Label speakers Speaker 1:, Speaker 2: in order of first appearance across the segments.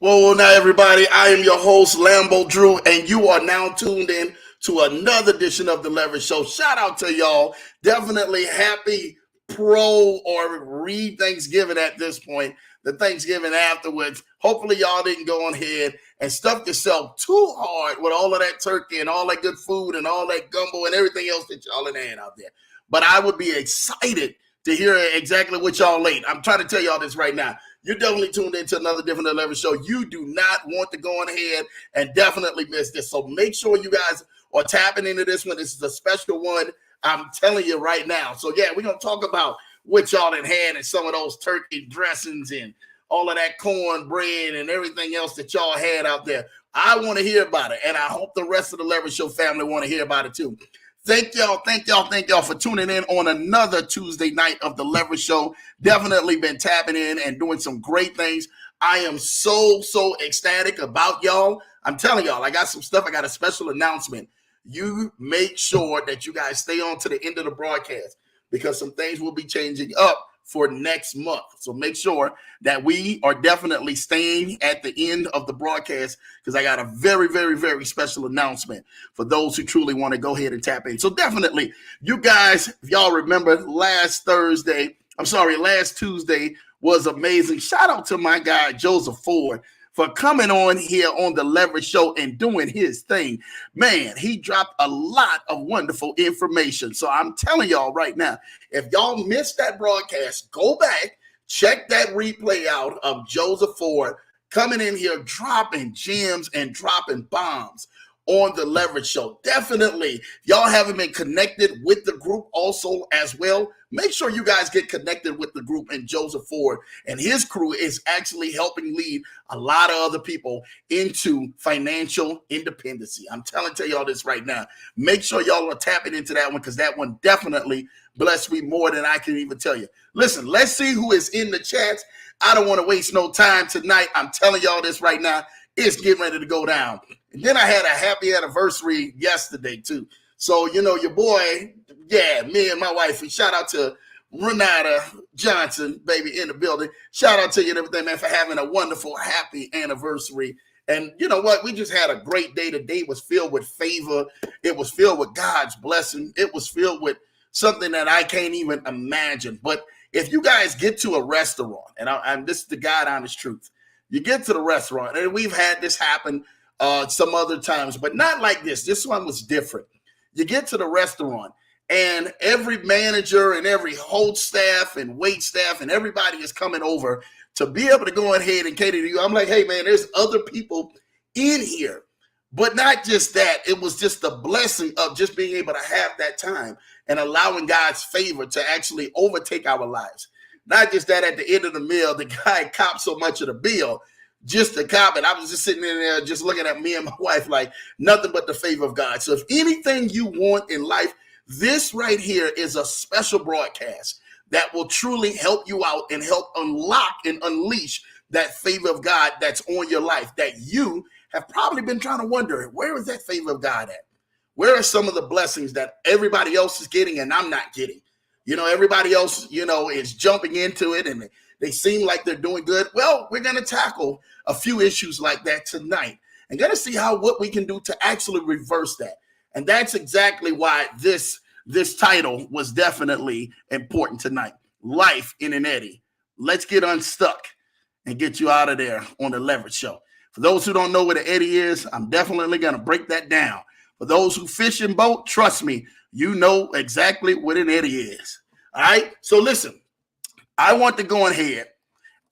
Speaker 1: Well, now everybody, I am your host, Lambo Drew, and you are now tuned in to another edition of the Leverage Show. Shout out to y'all. Definitely happy pro or re-Thanksgiving at this point, the Thanksgiving afterwards. Hopefully y'all didn't go on ahead and stuff yourself too hard with all of that turkey and all that good food and all that gumbo and everything else that y'all in had out there. But I would be excited to hear exactly what y'all ate. I'm trying to tell y'all this right now. You're definitely tuned into another different Leverage Show. You do not want to go on ahead and definitely miss this. So make sure you guys are tapping into this one. This is a special one. I'm telling you right now. So yeah, we're going to talk about what y'all had and some of those turkey dressings and all of that cornbread and everything else that y'all had out there. I want to hear about it. And I hope the rest of the Leverage Show family want to hear about it too. Thank y'all for tuning in on another Tuesday night of the Leverage Show. Definitely been tapping in and doing some great things. I am so ecstatic about y'all. I'm telling y'all, I got some stuff. I got a special announcement. You make sure that you guys stay on to the end of the broadcast because some things will be changing up for next month. So make sure that we are definitely staying at the end of the broadcast because I got a very special announcement for those who truly want to go ahead and tap in. So definitely, you guys, if y'all remember last Tuesday was amazing. Shout out to my guy, Joseph Ford, for coming on here on the Leverage Show and doing his thing. Man, he dropped a lot of wonderful information. So I'm telling y'all right now, if y'all missed that broadcast, go back, check that replay out of Joseph Ford coming in here, dropping gems and dropping bombs on the Leverage Show. Definitely, if y'all haven't been connected with the group also as well, make sure you guys get connected with the group. And Joseph Ford and his crew is actually helping lead a lot of other people into financial independency. I'm telling y'all this right now. Make sure y'all are tapping into that one because that one definitely blessed me more than I can even tell you. Listen, let's see who is in the chats. I don't want to waste no time tonight. I'm telling y'all this right now. It's getting ready to go down. And then I had a happy anniversary yesterday, too. So, you know, your boy, yeah, me and my wife, shout out to Renata Johnson, baby, in the building. Shout out to you and everything, man, for having a wonderful, happy anniversary. And you know what? We just had a great day. The day was filled with favor. It was filled with God's blessing. It was filled with something that I can't even imagine. But if you guys get to a restaurant, and this is the God honest truth, you get to the restaurant, and we've had this happen some other times, but not like this. This one was different. You get to the restaurant, and every manager and every host staff and wait staff and everybody is coming over to be able to go ahead and cater to you. I'm like, hey, man, there's other people in here. But not just that. It was just the blessing of just being able to have that time and allowing God's favor to actually overtake our lives. Not just that at the end of the meal, the guy copped so much of the bill, just the cop. And I was just sitting in there just looking at me and my wife like nothing but the favor of God. So if anything you want in life, this right here is a special broadcast that will truly help you out and help unlock and unleash that favor of God that's on your life that you have probably been trying to wonder, where is that favor of God at? Where are some of the blessings that everybody else is getting and I'm not getting? You know, everybody else, you know, is jumping into it and they seem like they're doing good. Well, we're going to tackle a few issues like that tonight and going to see what we can do to actually reverse that. And that's exactly why this title was definitely important tonight. Life in an Eddy. Let's get unstuck and get you out of there on the Leverage Show. For those who don't know what an Eddy is, I'm definitely going to break that down. For those who fish and boat, trust me, you know exactly what an Eddy is. All right? So listen, I want to go ahead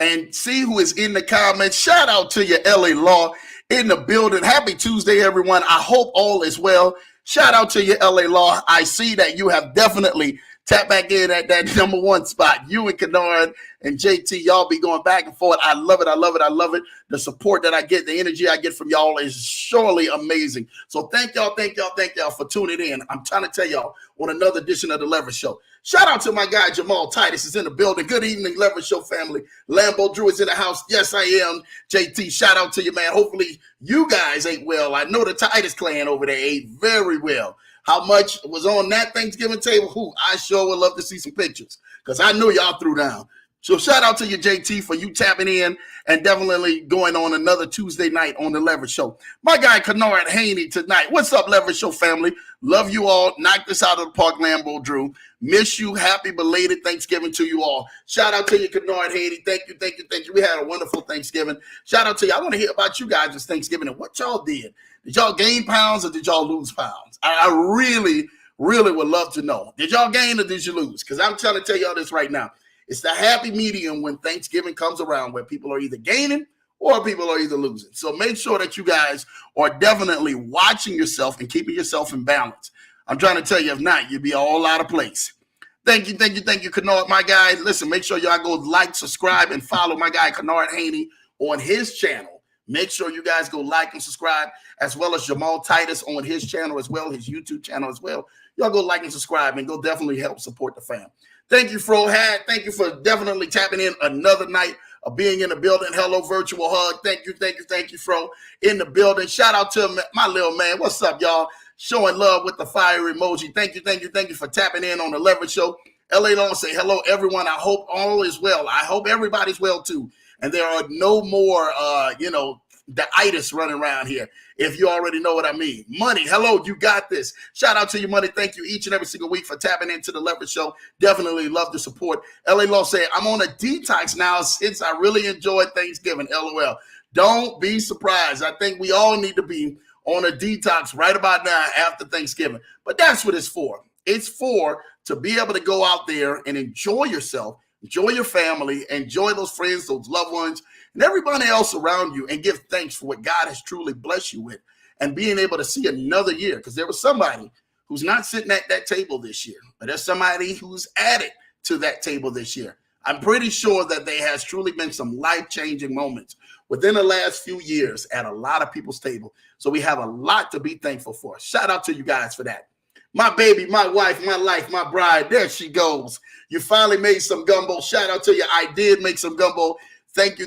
Speaker 1: and see who is in the comments. Shout out to your LA Law in the building. Happy Tuesday, everyone. I hope all is well. Shout out to your LA Law. I see that you have definitely tapped back in at that number one spot. You and Kennard and JT, y'all be going back and forth. I love it. I love it. I love it. The support that I get, the energy I get from y'all is surely amazing. So thank y'all for tuning in. I'm trying to tell y'all on another edition of the Leverage Show. Shout out to my guy Jamal Titus is in the building. Good evening, Leverage Show family. Lambo Drew is in the house. Yes, I am. JT, shout out to you, man. Hopefully you guys ate well. I know the Titus clan over there ate very well. How much was on that Thanksgiving table? I sure would love to see some pictures because I know y'all threw down. So shout out to you, JT, for you tapping in and definitely going on another Tuesday night on the Leverage Show. My guy, Kennard Haney, tonight. What's up, Leverage Show family? Love you all. Knock this out of the park, Lambo Drew. Miss you. Happy belated Thanksgiving to you all. Shout out to you, Kennard Haney. Thank you, thank you, thank you. We had a wonderful Thanksgiving. Shout out to you. I want to hear about you guys this Thanksgiving and what y'all did. Did y'all gain pounds or did y'all lose pounds? I really would love to know. Did y'all gain or did you lose? Because I'm trying to tell y'all this right now. It's the happy medium when Thanksgiving comes around where people are either gaining or people are either losing. So make sure that you guys are definitely watching yourself and keeping yourself in balance. I'm trying to tell you, if not, you'll be all out of place. Thank you, Kennard, my guy. Listen, make sure y'all go like, subscribe, and follow my guy, Kennard Haney, on his channel. Make sure you guys go like and subscribe, as well as Jamal Titus on his channel as well, his YouTube channel as well. Y'all go like and subscribe and go definitely help support the fam. Thank you, Fro Hat. Thank you for definitely tapping in another night of being in the building. Hello, virtual hug. Thank you, Fro, in the building. Shout out to my little man. What's up, y'all? Showing love with the fire emoji. Thank you for tapping in on the Leverage Show. LA Long say, hello, everyone. I hope all is well. I hope everybody's well, too. And there are no more, the itis running around here, if you already know what I mean. Money, hello, you got this. Shout out to you, Money. Thank you each and every single week for tapping into the Leverage Show. Definitely love the support. LA Law say, I'm on a detox now since I really enjoyed Thanksgiving. LOL. Don't be surprised. I think we all need to be on a detox right about now after Thanksgiving. But that's what it's for. It's for to be able to go out there and enjoy yourself, enjoy your family, enjoy those friends, those loved ones, and everybody else around you, and give thanks for what God has truly blessed you with and being able to see another year. Because there was somebody who's not sitting at that table this year, but there's somebody who's added to that table this year. I'm pretty sure that there has truly been some life-changing moments within the last few years at a lot of people's table. So we have a lot to be thankful for. Shout out to you guys for that. My baby, my wife, my life, my bride, there she goes. You finally made some gumbo. Shout out to you. I did make some gumbo. Thank you.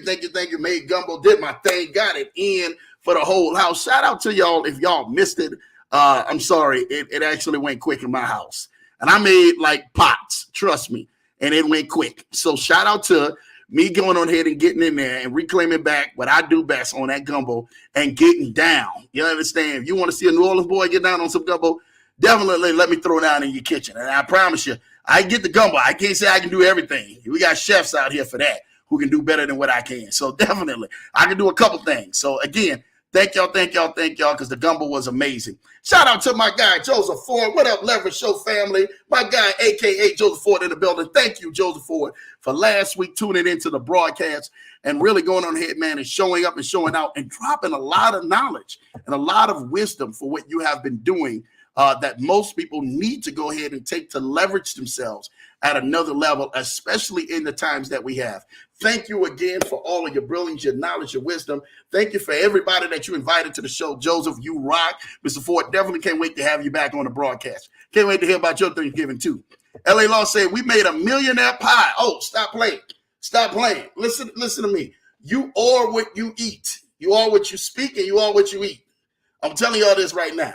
Speaker 1: Made gumbo, did my thing, got it in for the whole house. Shout out to y'all if y'all missed it. I'm sorry. It actually went quick in my house. And I made like pots, trust me, and it went quick. So shout out to me going on ahead and getting in there and reclaiming back what I do best on that gumbo and getting down. You understand? If you want to see a New Orleans boy get down on some gumbo, definitely let me throw down in your kitchen. And I promise you, I get the gumbo. I can't say I can do everything. We got chefs out here for that who can do better than what I can. So definitely, I can do a couple things. So again, thank y'all, because the gumbo was amazing. Shout out to my guy, Joseph Ford. What up, Leverage Show family? My guy, a.k.a. Joseph Ford in the building. Thank you, Joseph Ford, for last week tuning into the broadcast and really going on ahead, man, and showing up and showing out and dropping a lot of knowledge and a lot of wisdom for what you have been doing that most people need to go ahead and take to leverage themselves at another level, especially in the times that we have. Thank you again for all of your brilliance, your knowledge, your wisdom. Thank you for everybody that you invited to the show. Joseph, you rock. Mr. Ford, definitely can't wait to have you back on the broadcast. Can't wait to hear about your Thanksgiving too. LA Law said, we made a millionaire pie. Oh, stop playing. Stop playing. Listen to me. You are what you eat. You are what you speak and you are what you eat. I'm telling you all this right now.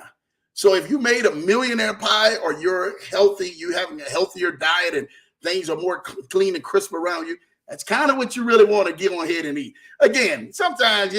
Speaker 1: So if you made a millionaire pie or you're healthy, you having a healthier diet and things are more clean and crisp around you, that's kind of what you really want to get on ahead and eat. Again, sometimes,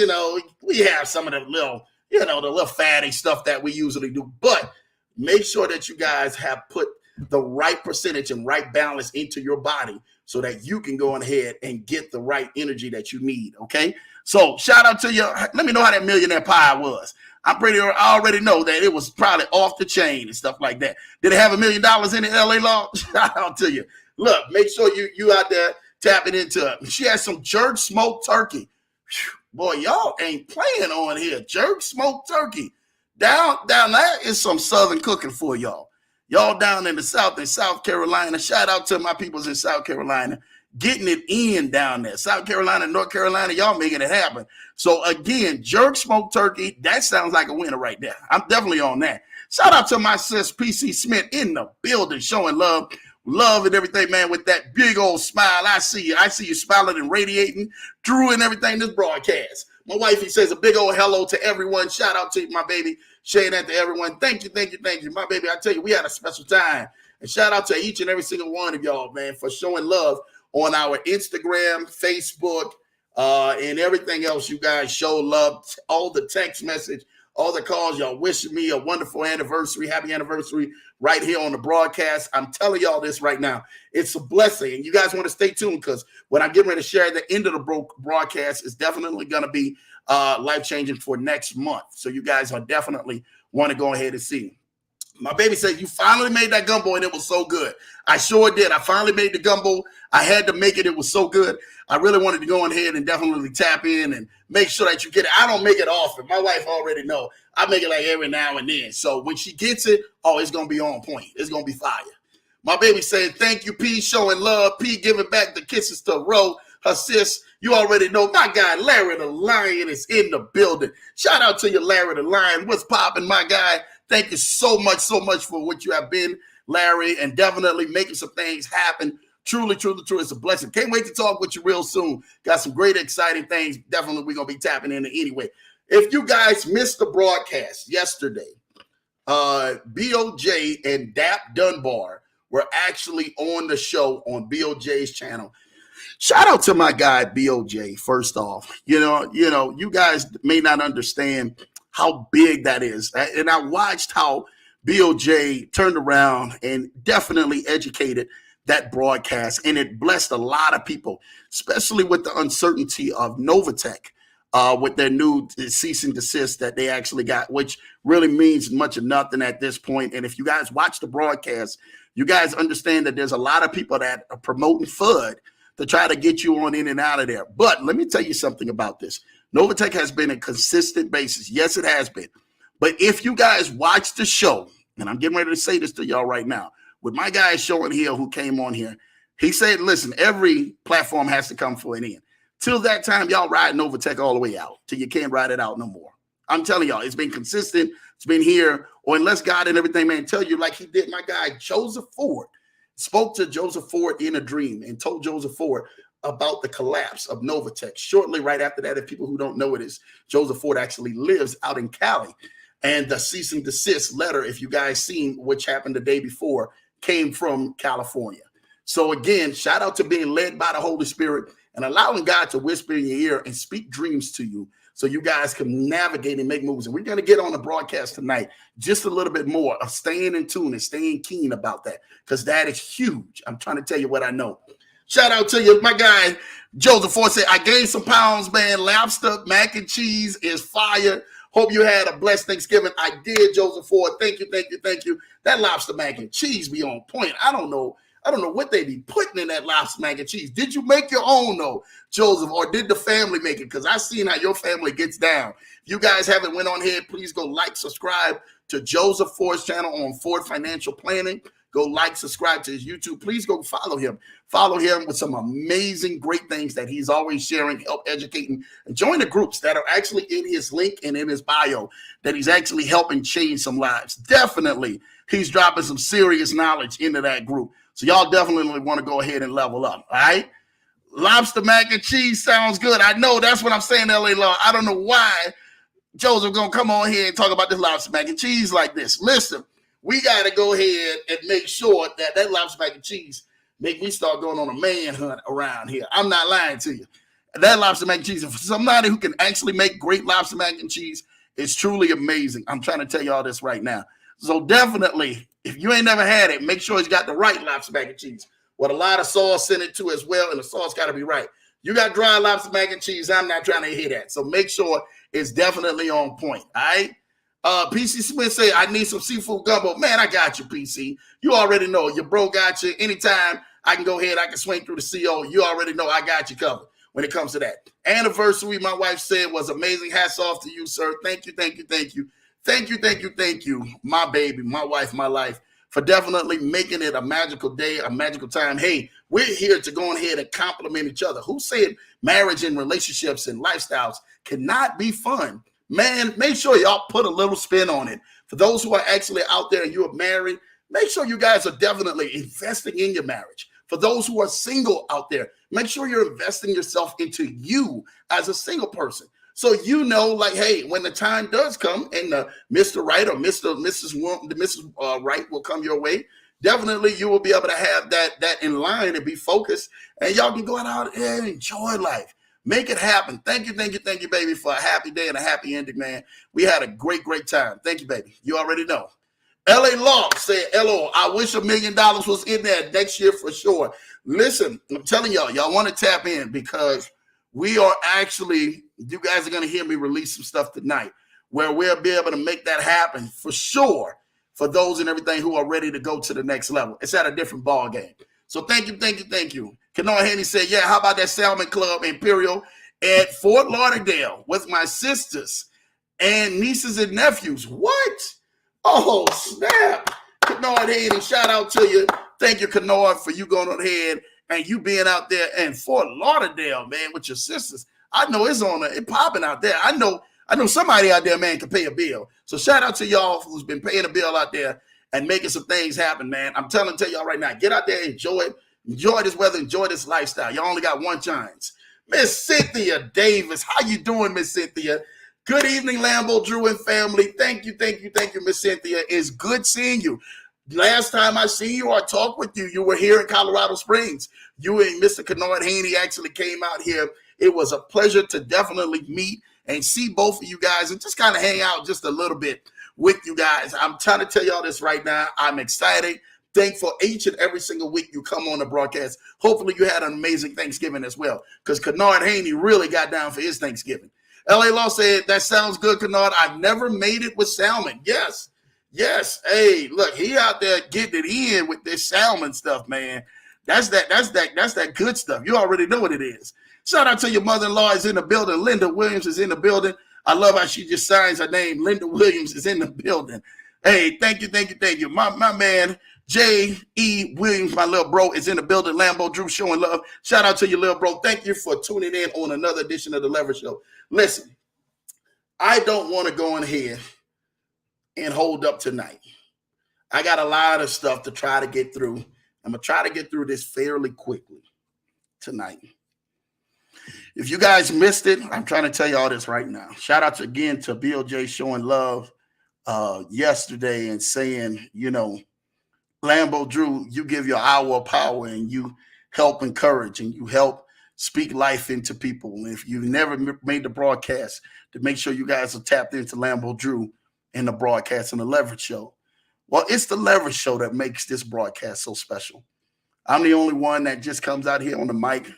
Speaker 1: we have some of the little fatty stuff that we usually do, but make sure that you guys have put the right percentage and right balance into your body so that you can go on ahead and get the right energy that you need, okay? So shout out to you. Let me know how that millionaire pie was. I already know that it was probably off the chain and stuff like that. Did it have $1 million in it, LA Law? Shout out to you. Look, make sure you out there tapping into it. She has some jerk smoked turkey. Whew, boy, y'all ain't playing on here. Jerk smoked turkey. Down there is some Southern cooking for y'all. Y'all down in the South in South Carolina. Shout out to my peoples in South Carolina. Getting it in down there. South Carolina, North Carolina, y'all making it happen. So again, jerk smoked turkey, that sounds like a winner right there. I'm definitely on that. Shout out to my sis, PC Smith, in the building, showing love and everything, man, with that big old smile. I see you smiling and radiating, Drew and everything this broadcast. My wifey says a big old hello to everyone. Shout out to you, my baby. Saying that to everyone. Thank you. My baby, I tell you, we had a special time. And shout out to each and every single one of y'all, man, for showing love on our Instagram, Facebook, and everything else. You guys show love, all the text message, all the calls. Y'all wishing me a wonderful anniversary, happy anniversary right here on the broadcast. I'm telling y'all this right now. It's a blessing. And you guys want to stay tuned because when I'm getting ready to share at the end of the broadcast, it's definitely going to be life-changing for next month. So you guys are definitely want to go ahead and see. My baby said, you finally made that gumbo and it was so good. I sure did. I finally made the gumbo. I had to make it. It was so good. I really wanted to go ahead and definitely tap in and make sure that you get it. I don't make it often. My wife already know. I make it like every now and then. So when she gets it, oh, it's going to be on point. It's going to be fire. My baby said, thank you, P, showing love. P, giving back the kisses to Ro, her sis. You already know my guy, Larry the Lion, is in the building. Shout out to you, Larry the Lion. What's popping, my guy? Thank you so much for what you have been, Larry, and definitely making some things happen. Truly, truly, truly, it's a blessing. Can't wait to talk with you real soon. Got some great, exciting things. Definitely, we're going to be tapping into anyway. If you guys missed the broadcast yesterday, BOJ and Dap Dunbar were actually on the show on BOJ's channel. Shout out to my guy, BOJ, first off. You know, you guys may not understand how big that is. And I watched how BOJ turned around and definitely educated that broadcast, and it blessed a lot of people, especially with the uncertainty of Novatech with their new cease and desist that they actually got, which really means much of nothing at this point. And if you guys watch the broadcast, you guys understand that there's a lot of people that are promoting FUD to try to get you on in and out of there. But let me tell you something about this. Novatech has been a consistent basis. Yes, it has been. But if you guys watch the show, and I'm getting ready to say this to y'all right now, with my guy showing here who came on here, he said, listen, every platform has to come for an end. Till that time, y'all ride Novatech all the way out, till you can't ride it out no more. I'm telling y'all, it's been consistent. It's been here. Or unless God and everything, man, tell you like he did my guy, Joseph Ford, spoke to Joseph Ford in a dream and told Joseph Ford about the collapse of Novatech. Shortly right after that, if people who don't know it, is Joseph Ford actually lives out in Cali. And the cease and desist letter, if you guys seen which happened the day before, came from California. So again, shout out to being led by the Holy Spirit and allowing God to whisper in your ear and speak dreams to you so you guys can navigate and make moves. And we're going to get on the broadcast tonight just a little bit more of staying in tune and staying keen about that, because that is huge. I'm trying to tell you what I know. Shout out to you, my guy, Joseph Ford said, I gained some pounds, man. Lobster, mac and cheese is fire. Hope you had a blessed Thanksgiving. I did, Joseph Ford. Thank you, thank you, thank you. That lobster mac and cheese be on point. I don't know what they be putting in that lobster mac and cheese. Did you make your own, though, Joseph, or did the family make it? Because I seen how your family gets down. If you guys haven't went on here, please go like, subscribe to Joseph Ford's channel on Ford Financial Planning. Go like, subscribe to his YouTube. Please go follow him. Follow him with some amazing, great things that he's always sharing, help educating, and join the groups that are actually in his link and in his bio that he's actually helping change some lives. Definitely, he's dropping some serious knowledge into that group. So y'all definitely want to go ahead and level up, all right? Lobster mac and cheese sounds good. I know that's what I'm saying, LA Law. I don't know why Joseph going to come on here and talk about this lobster mac and cheese like this. Listen, we got to go ahead and make sure that that lobster mac and cheese make me start going on a manhunt around here. I'm not lying to you. That lobster mac and cheese, for somebody who can actually make great lobster mac and cheese, is truly amazing. I'm trying to tell you all this right now. So definitely, if you ain't never had it, make sure it's got the right lobster mac and cheese. With a lot of sauce in it too as well, and the sauce got to be right. You got dry lobster mac and cheese, I'm not trying to hear that. So make sure it's definitely on point, all right? PC Smith say, I need some seafood gumbo. Man, I got you, PC. You already know. Your bro got you. Anytime I can go ahead, I can swing through the CO. You already know I got you covered when it comes to that. Anniversary, my wife said, was amazing. Hats off to you, sir. Thank you, thank you, thank you. Thank you, thank you, thank you, my baby, my wife, my life, for definitely making it a magical day, a magical time. Hey, we're here to go ahead and compliment each other. Who said marriage and relationships and lifestyles cannot be fun? Man, make sure y'all put a little spin on it. For those who are actually out there and you are married, make sure you guys are definitely investing in your marriage. For those who are single out there, make sure you're investing yourself into you as a single person. So you know, like, hey, when the time does come and Mr. Right or Mrs. Right will come your way, definitely you will be able to have that in line and be focused, and y'all can go out and enjoy life. Make it happen. Thank you, baby, for a happy day and a happy ending, man. We had a great time. Thank you, baby. You already know. LA Law said, "Hello, I wish $1 million was in there next year for sure." Listen, I'm telling y'all want to tap in because we are actually, you guys are going to hear me release some stuff tonight where we'll be able to make that happen for sure for those and everything who are ready to go to the next level. It's at a different ball game. So thank you. Kanoa Haney said, yeah, how about that Salmon Club Imperial at Fort Lauderdale with my sisters and nieces and nephews? What? Oh, snap. Kanoa Haney, shout out to you. Thank you, Kanoa, for you going ahead and you being out there in Fort Lauderdale, man, with your sisters. I know it's popping out there. I know somebody out there, man, can pay a bill. So shout out to y'all who's been paying a bill out there and making some things happen, man. I'm tell y'all right now, get out there, enjoy it. Enjoy this weather, enjoy this lifestyle. Y'all only got one chance. Miss Cynthia Davis, how you doing, Miss Cynthia? Good evening, Lambo, Drew, and family. Thank you, Miss Cynthia. It's good seeing you. Last time I seen you or talked with you, you were here in Colorado Springs. You and Mr. Kennard Haney actually came out here. It was a pleasure to definitely meet and see both of you guys and just kind of hang out just a little bit with you guys. I'm trying to tell y'all this right now. I'm excited. Thankful each and every single week you come on the broadcast. Hopefully you had an amazing Thanksgiving as well because Kennard Haney really got down for his Thanksgiving. LA Law said, that sounds good, Kennard. I've never made it with salmon. Yes. Hey, look, he out there getting it in with this salmon stuff, man. That's that good stuff. You already know what it is. Shout out to your mother-in-law is in the building. Linda Williams is in the building. I love how she just signs her name. Linda Williams is in the building. Hey, thank you. My man, J.E. Williams, my little bro, is in the building. Lambo Drew showing love. Shout out to you, little bro. Thank you for tuning in on another edition of The Leverage Show. Listen, I don't want to go in here and hold up tonight. I got a lot of stuff to try to get through. I'm going to try to get through this fairly quickly tonight. If you guys missed it, I'm trying to tell you all this right now. Shout out again to Bill J showing love yesterday and saying, Lambo Drew, you give your hour of power and you help encourage and you help speak life into people. And if you've never made the broadcast, to make sure you guys are tapped into Lambo Drew in the broadcast and the Leverage Show. Well, it's the Leverage Show that makes this broadcast so special. I'm the only one that just comes out here on the mic,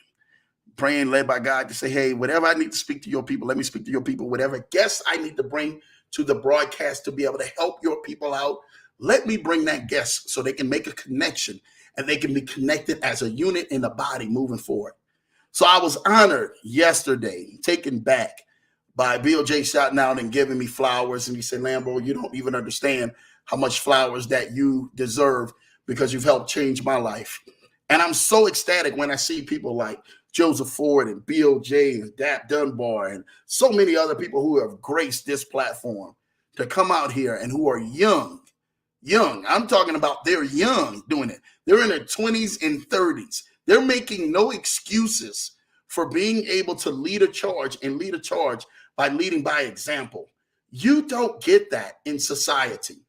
Speaker 1: praying, led by God to say, hey, whatever I need to speak to your people, let me speak to your people. Whatever guests I need to bring to the broadcast to be able to help your people out, let me bring that guest so they can make a connection and they can be connected as a unit in the body moving forward. So I was honored yesterday, taken back by Bill J shouting out and giving me flowers. And he said, Lambo, you don't even understand how much flowers that you deserve because you've helped change my life. And I'm so ecstatic when I see people like Joseph Ford and Bill J and Dap Dunbar and so many other people who have graced this platform to come out here and who are young. I'm talking about they're young doing it. They're in their 20s and 30s. They're making no excuses for being able to lead a charge by leading by example. You don't get that in society.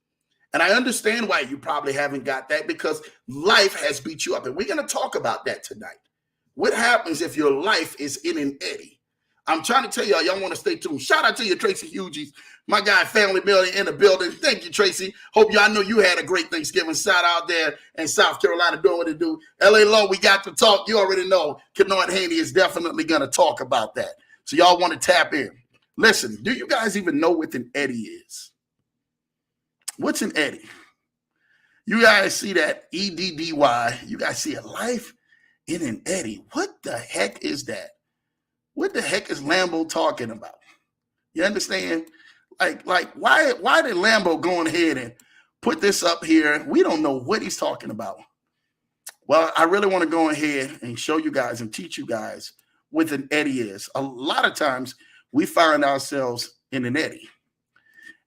Speaker 1: And I understand why you probably haven't got that because life has beat you up. And we're going to talk about that tonight. What happens if your life is in an eddy? I'm trying to tell y'all want to stay tuned. Shout out to you, Tracy Hughes, my guy, Family Million in the building. Thank you, Tracy. Hope y'all know you had a great Thanksgiving. Shout out there in South Carolina doing what it do. LA Law, we got to talk. You already know Kennard Haney is definitely going to talk about that. So y'all want to tap in. Listen, do you guys even know what an eddy is? What's an eddy? You guys see that EDDY. You guys see a life in an eddy. What the heck is that? What the heck is Lambo talking about? You understand? Like why did Lambo go ahead and put this up here? We don't know what he's talking about. Well, I really want to go ahead and show you guys and teach you guys what an eddy is. A lot of times we find ourselves in an eddy.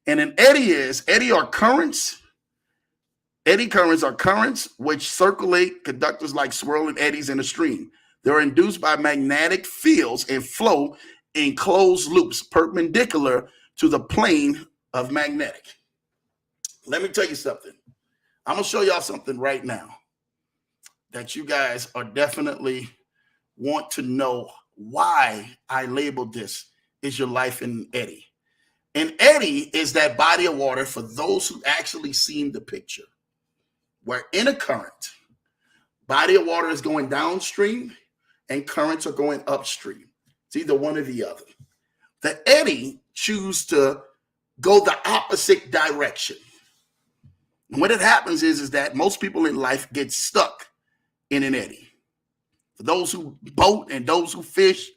Speaker 1: And an eddy are currents. Eddy currents are currents which circulate conductors like swirling eddies in a stream. They're induced by magnetic fields and flow in closed loops perpendicular to the plane of magnetic. Let me tell you something. I'm going to show y'all something right now that you guys are definitely want to know why I labeled this is your life in Eddy. And Eddy is that body of water for those who actually seen the picture. Where in a current, body of water is going downstream and currents are going upstream. It's either one or the other. The eddy choose to go the opposite direction. And what it happens is that most people in life get stuck in an eddy. For those who boat and those who fish,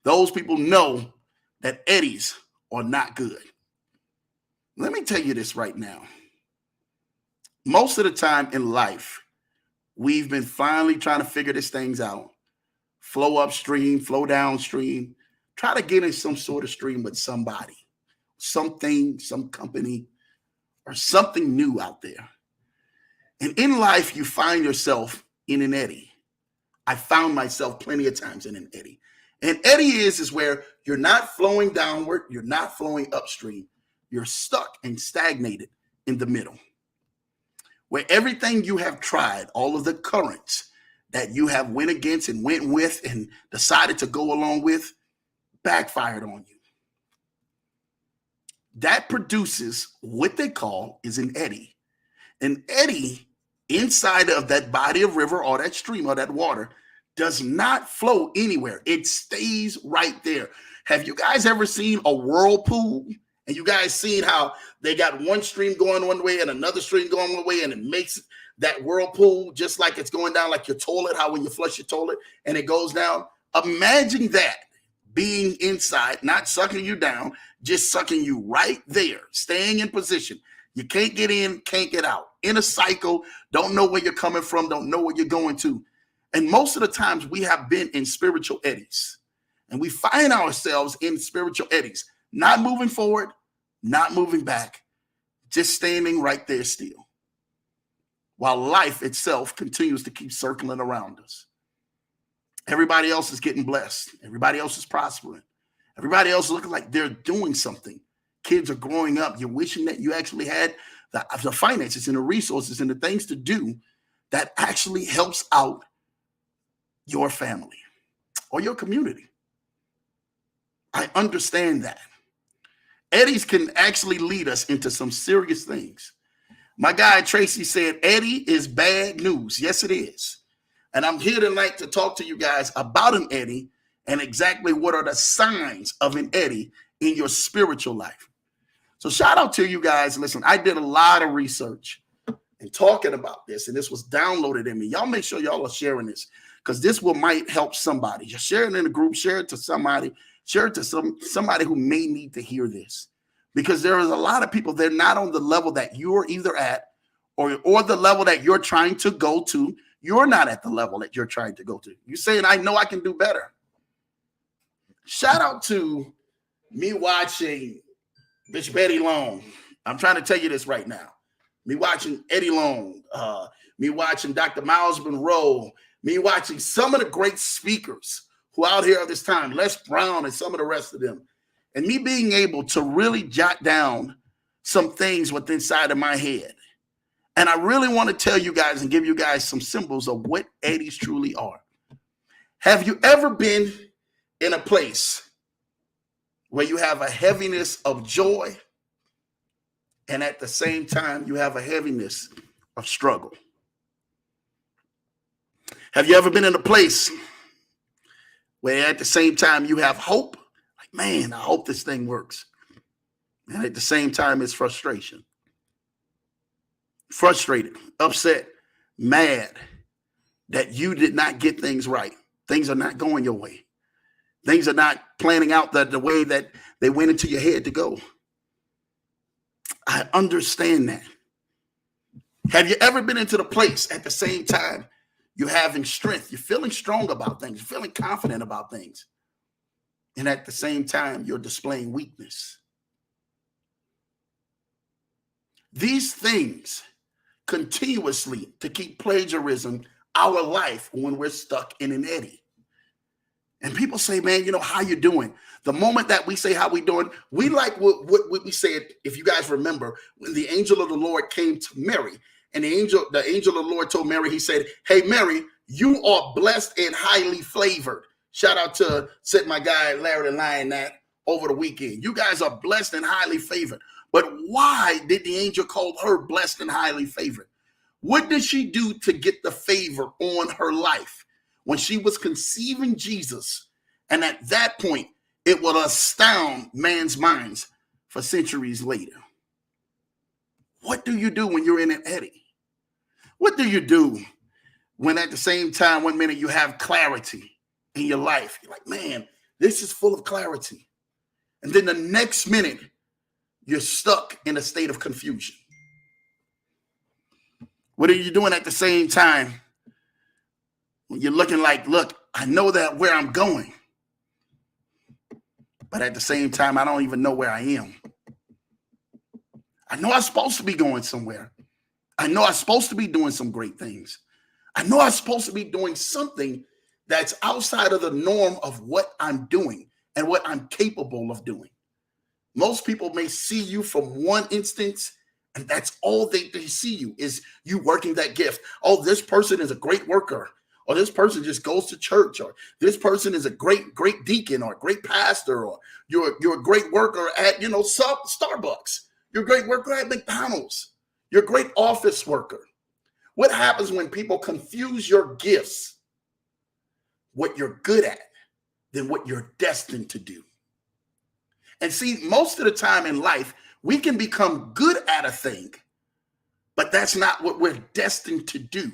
Speaker 1: those people know that eddies are not good. Let me tell you this right now. Most of the time in life, we've been finally trying to figure these things out. Flow upstream, flow downstream. Try to get in some sort of stream with somebody, something, some company, or something new out there. And in life, you find yourself in an eddy. I found myself plenty of times in an eddy. And eddy is where you're not flowing downward, you're not flowing upstream. You're stuck and stagnated in the middle. Where everything you have tried, all of the currents that you have went against and went with and decided to go along with, backfired on you. That produces what they call is an eddy. An eddy inside of that body of river or that stream or that water does not flow anywhere. It stays right there. Have you guys ever seen a whirlpool? And you guys seen how they got one stream going one way and another stream going one way, and it makes that whirlpool just like it's going down like your toilet, how when you flush your toilet and it goes down. Imagine that being inside, not sucking you down, just sucking you right there, staying in position. You can't get in, can't get out. In a cycle, don't know where you're coming from, don't know where you're going to. And most of the times we have been in spiritual eddies, and we find ourselves in spiritual eddies. Not moving forward, not moving back, just standing right there still. While life itself continues to keep circling around us. Everybody else is getting blessed. Everybody else is prospering. Everybody else is looking like they're doing something. Kids are growing up. You're wishing that you actually had the finances and the resources and the things to do that actually helps out your family or your community. I understand that. Eddies can actually lead us into some serious things. My guy Tracy said, Eddy is bad news. Yes, it is. And I'm here tonight to talk to you guys about an eddy and exactly what are the signs of an eddy in your spiritual life. So shout out to you guys. Listen, I did a lot of research and talking about this, and this was downloaded in me. Y'all make sure y'all are sharing this because this might help somebody. Just share it in a group, share it to somebody. Share it to somebody who may need to hear this, because there is a lot of people, they're not on the level that you're either at or the level that you're trying to go to. You're not at the level that you're trying to go to. You're saying, I know I can do better. Shout out to me watching Bishop Eddy Long. I'm trying to tell you this right now. Me watching Eddy Long, me watching Dr. Miles Monroe, me watching some of the great speakers who out here at this time, Les Brown and some of the rest of them, and me being able to really jot down some things within inside of my head. And I really want to tell you guys and give you guys some symbols of what eddies truly are. Have you ever been in a place where you have a heaviness of joy and at the same time you have a heaviness of struggle? Have you ever been in a place where at the same time you have hope, like, man, I hope this thing works, and at the same time it's frustration? Frustrated, upset, mad that you did not get things right. Things are not going your way. Things are not planning out the way that they went into your head to go. I understand that. Have you ever been into the place at the same time you're having strength, you're feeling strong about things, you're feeling confident about things, and at the same time you're displaying weakness? These things continuously to keep plagiarism our life when we're stuck in an eddy. And people say, man, how you doing? The moment that we say how we doing, we like what we said, if you guys remember, when the angel of the Lord came to Mary And the angel of the Lord told Mary, he said, hey, Mary, you are blessed and highly flavored. Shout out to, said my guy, Larry the Lion, that over the weekend. You guys are blessed and highly favored. But why did the angel call her blessed and highly favored? What did she do to get the favor on her life when she was conceiving Jesus? And at that point, it would astound man's minds for centuries later. What do you do when you're in an eddy? What do you do when at the same time, one minute you have clarity in your life? You're like, man, this is full of clarity. And then the next minute, you're stuck in a state of confusion. What are you doing at the same time when you're looking like, look, I know that where I'm going, but at the same time, I don't even know where I am. I know I'm supposed to be going somewhere. I know I'm supposed to be doing some great things. I know I'm supposed to be doing something that's outside of the norm of what I'm doing and what I'm capable of doing. Most people may see you from one instance, and that's all they see you is you working that gift. Oh, this person is a great worker, or this person just goes to church, or this person is a great deacon or a great pastor, or you're a great worker at, Starbucks. You're a great worker at McDonald's. You're a great office worker. What happens when people confuse your gifts, what you're good at, than what you're destined to do? And see, most of the time in life, we can become good at a thing, but that's not what we're destined to do.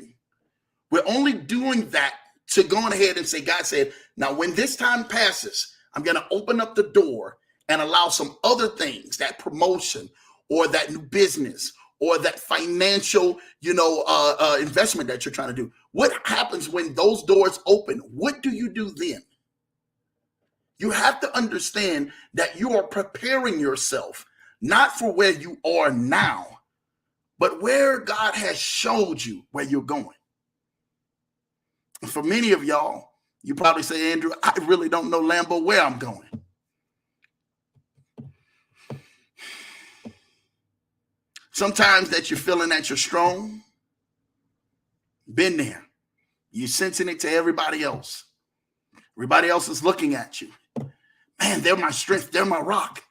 Speaker 1: We're only doing that to go on ahead and say, God said, now when this time passes, I'm going to open up the door and allow some other things, that promotion or that new business or that financial, investment that you're trying to do. What happens when those doors open? What do you do then? You have to understand that you are preparing yourself, not for where you are now, but where God has showed you where you're going. And for many of y'all, you probably say, Andrew, I really don't know, Lambo, where I'm going. Sometimes that you're feeling that you're strong. Been there. You're sensing it to everybody else. Everybody else is looking at you. Man, they're my strength. They're my rock.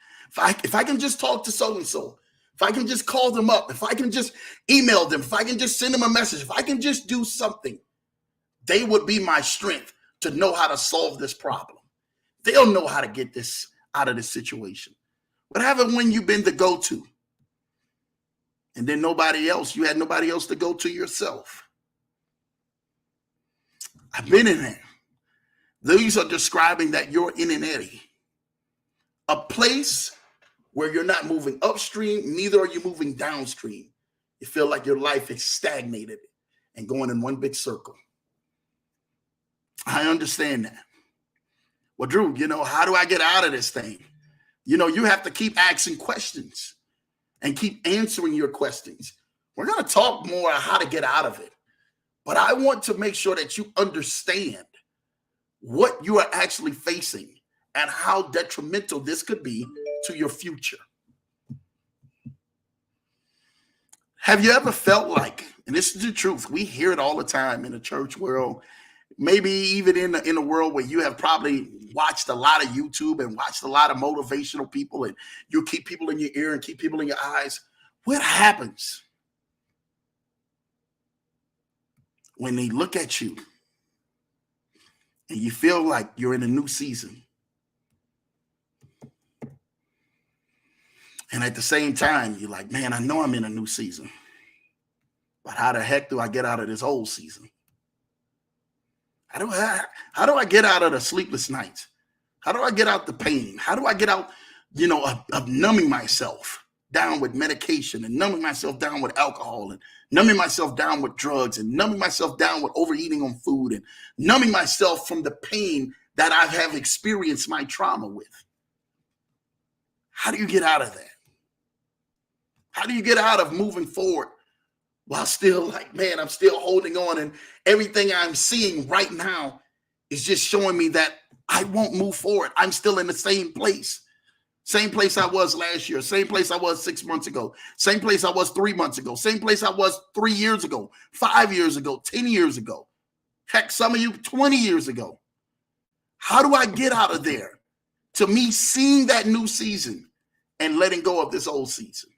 Speaker 1: If I can just talk to so-and-so, if I can just call them up, if I can just email them, if I can just send them a message, if I can just do something, they would be my strength to know how to solve this problem. They'll know how to get this out of this situation. What happened when you've been the go-to? And then you had nobody else to go to yourself. I've been in there. These are describing that you're in an eddy. A place where you're not moving upstream, neither are you moving downstream. You feel like your life is stagnated and going in one big circle. I understand that. Well, Drew, how do I get out of this thing? You have to keep asking questions and keep answering your questions. We're going to talk more on how to get out of it. But I want to make sure that you understand what you are actually facing and how detrimental this could be to your future. Have you ever felt like, and this is the truth, we hear it all the time in the church world, maybe even in a world where you have probably watched a lot of YouTube and watched a lot of motivational people, and you keep people in your ear and keep people in your eyes. What happens when they look at you and you feel like you're in a new season? And at the same time, you're like, man, I know I'm in a new season, but how the heck do I get out of this old season? How do I get out of the sleepless nights? How do I get out the pain? How do I get out, of numbing myself down with medication and numbing myself down with alcohol and numbing myself down with drugs and numbing myself down with overeating on food and numbing myself from the pain that I have experienced my trauma with? How do you get out of that? How do you get out of moving forward while still like, man, I'm still holding on, and everything I'm seeing right now is just showing me that I won't move forward. I'm still in the same place. Same place I was last year. Same place I was 6 months ago. Same place I was 3 months ago. Same place I was 3 years ago, 5 years ago, 10 years ago. Heck, some of you 20 years ago. How do I get out of there to me seeing that new season and letting go of this old season?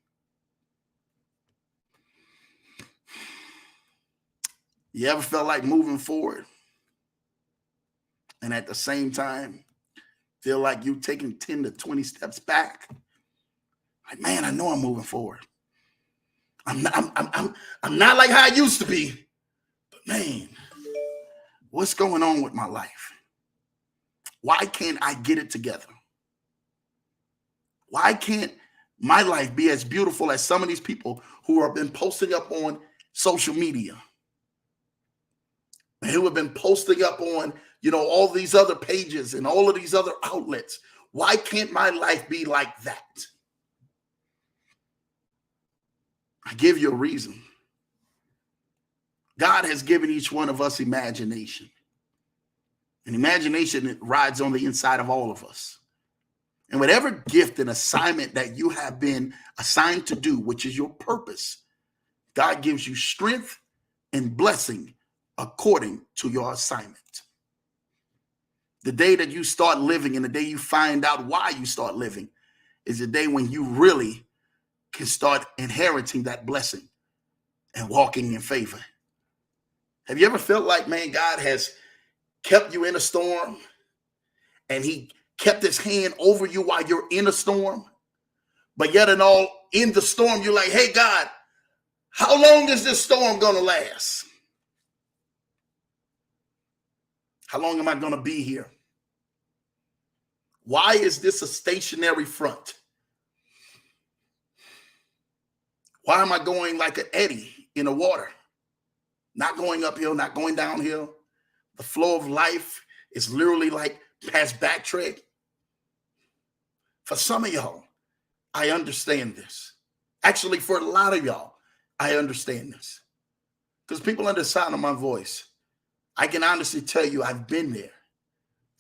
Speaker 1: You ever felt like moving forward and at the same time feel like you taking 10 to 20 steps back? Like, man, I know I'm moving forward. I'm not like how I used to be, but man, what's going on with my life? Why can't I get it together? Why can't my life be as beautiful as some of these people who have been posting up on social media? And who have been posting up on, all these other pages and all of these other outlets. Why can't my life be like that? I give you a reason. God has given each one of us imagination. And imagination rides on the inside of all of us. And whatever gift and assignment that you have been assigned to do, which is your purpose, God gives you strength and blessing according to your assignment. The day that you start living and the day you find out why you start living is the day when you really can start inheriting that blessing and walking in favor. Have you ever felt like, man, God has kept you in a storm and he kept his hand over you while you're in a storm, but yet in the storm, you're like, hey, God, how long is this storm going to last? How long am I going to be here? Why is this a stationary front? Why am I going like an eddy in the water? Not going uphill, not going downhill. The flow of life is literally like past backtrack. For some of y'all, I understand this. Actually, for a lot of y'all, I understand this. Because people under the sound of my voice, I can honestly tell you I've been there.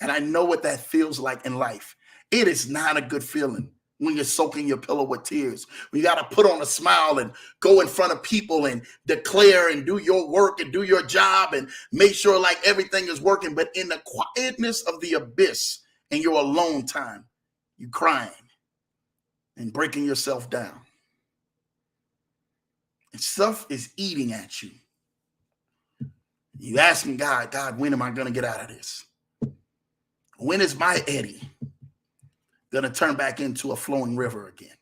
Speaker 1: And I know what that feels like in life. It is not a good feeling when you're soaking your pillow with tears. You got to put on a smile and go in front of people and declare and do your work and do your job and make sure like everything is working. But in the quietness of the abyss and your alone time, you crying and breaking yourself down. And stuff is eating at you. You asking God, when am I going to get out of this? When is my eddy going to turn back into a flowing river again?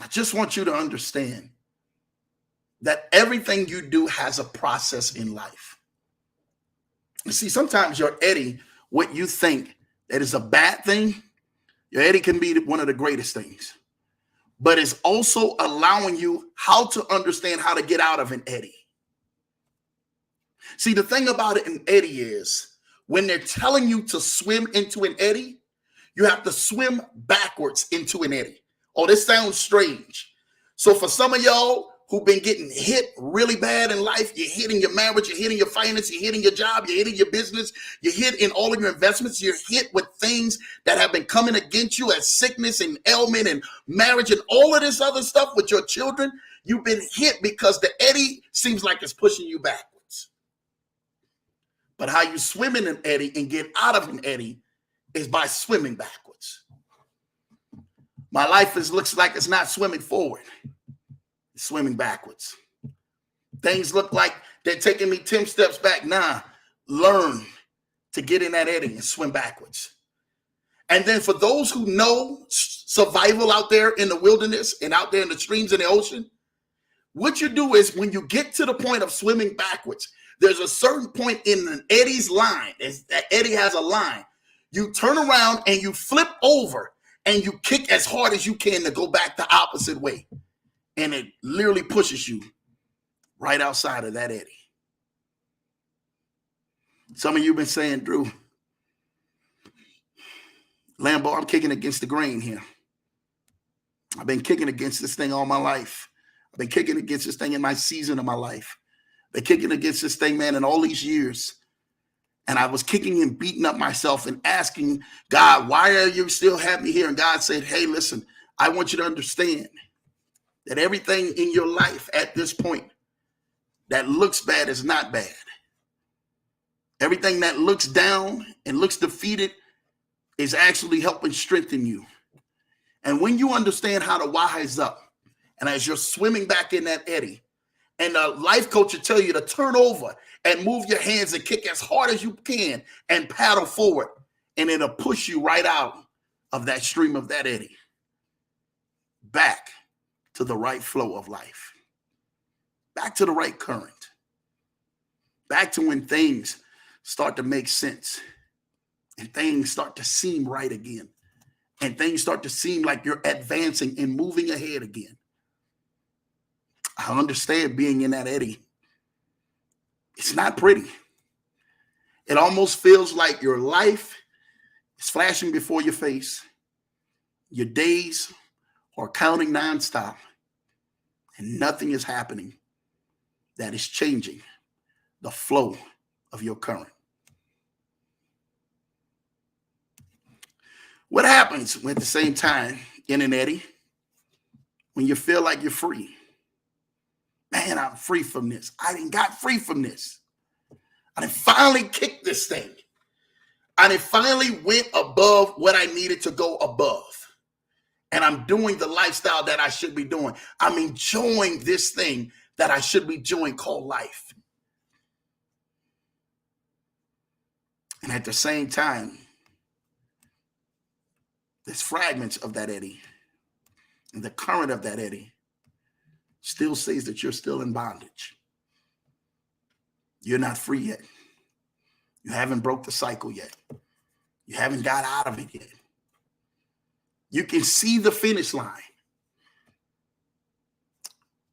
Speaker 1: I just want you to understand that everything you do has a process in life. You see, sometimes your eddy, what you think that is a bad thing, your eddy can be one of the greatest things. But it's also allowing you how to understand how to get out of an eddy. See, the thing about it in eddy is when they're telling you to swim into an eddy, you have to swim backwards into an eddy. Oh, this sounds strange. So for some of y'all who've been getting hit really bad in life, you're hitting your marriage, you're hitting your finance, you're hitting your job, you're hitting your business, you're hit in all of your investments, you're hit with things that have been coming against you as sickness and ailment and marriage and all of this other stuff with your children. You've been hit because the eddy seems like it's pushing you backwards. But how you swim in an eddy and get out of an eddy is by swimming backwards. My life looks like it's not swimming forward. It's swimming backwards. Things look like they're taking me 10 steps back. Nah, learn to get in that eddy and swim backwards. And then for those who know survival out there in the wilderness and out there in the streams and the ocean, what you do is when you get to the point of swimming backwards, there's a certain point in an eddy's line. That eddy has a line. You turn around and you flip over and you kick as hard as you can to go back the opposite way. And it literally pushes you right outside of that eddy. Some of you have been saying, Drew, Lambo, I'm kicking against the grain here. I've been kicking against this thing all my life. I've been kicking against this thing in my season of my life. Been kicking against this thing, man, in all these years. And I was kicking and beating up myself and asking God, why are you still have me here? And God said, hey, listen, I want you to understand that everything in your life at this point that looks bad is not bad. Everything that looks down and looks defeated is actually helping strengthen you. And when you understand how to wise up, and as you're swimming back in that eddy, and the life coach will tell you to turn over and move your hands and kick as hard as you can and paddle forward, and it'll push you right out of that stream of that eddy, back to the right flow of life, back to the right current, back to when things start to make sense and things start to seem right again, and things start to seem like you're advancing and moving ahead again. I understand being in that eddy. It's not pretty. It almost feels like your life is flashing before your face. Your days are counting nonstop, and nothing is happening that is changing the flow of your current. What happens at the same time in an eddy when you feel like you're free? Man, I'm free from this. I done got free from this. I done finally kicked this thing. I done finally went above what I needed to go above. And I'm doing the lifestyle that I should be doing. I'm enjoying this thing that I should be doing called life. And at the same time, there's fragments of that eddy. And the current of that eddy still says that you're still in bondage. You're not free yet. You haven't broke the cycle yet. You haven't got out of it yet. You can see the finish line.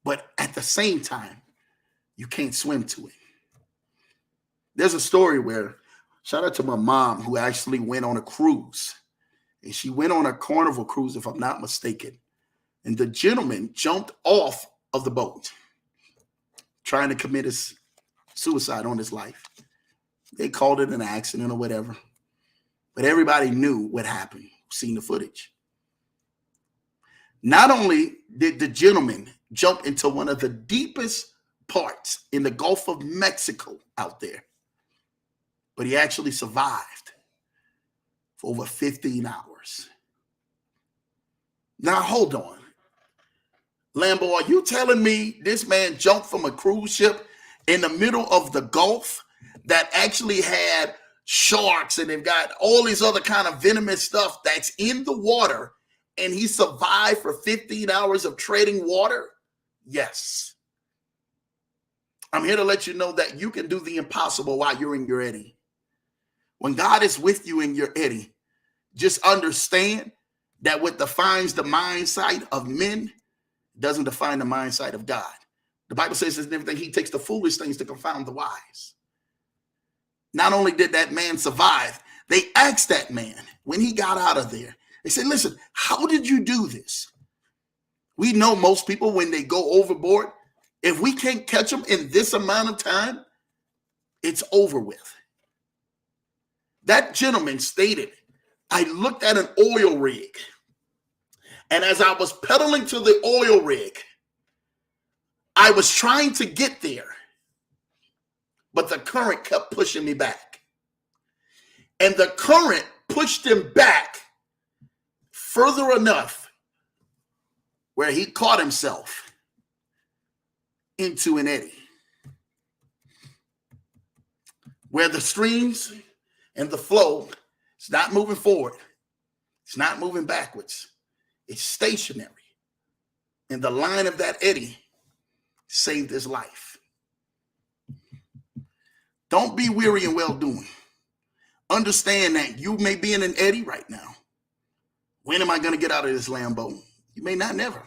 Speaker 1: But at the same time, you can't swim to it. There's a story where, shout out to my mom, who actually went on a cruise. And she went on a Carnival cruise, if I'm not mistaken. And the gentleman jumped off of the boat, trying to commit his suicide on his life. They called it an accident or whatever. But everybody knew what happened, seen the footage. Not only did the gentleman jump into one of the deepest parts in the Gulf of Mexico out there, but he actually survived for over 15 hours. Now, hold on. Lambo, are you telling me this man jumped from a cruise ship in the middle of the Gulf that actually had sharks and they've got all these other kind of venomous stuff that's in the water, and he survived for 15 hours of treading water? Yes. I'm here to let you know that you can do the impossible while you're in your eddy. When God is with you in your eddy, just understand that what defines the mindset of men doesn't define the mindset of God. The Bible says in everything, he takes the foolish things to confound the wise. Not only did that man survive, they asked that man when he got out of there, they said, listen, how did you do this? We know most people, when they go overboard, if we can't catch them in this amount of time, it's over with. That gentleman stated, I looked at an oil rig, and as I was pedaling to the oil rig, I was trying to get there, but the current kept pushing me back. And the current pushed him back further enough where he caught himself into an eddy, where the streams and the flow is not moving forward. It's not moving backwards. It's stationary. And the line of that eddy saved his life. Don't be weary in well-doing. Understand that you may be in an eddy right now. When am I going to get out of this Lambo? You may not never.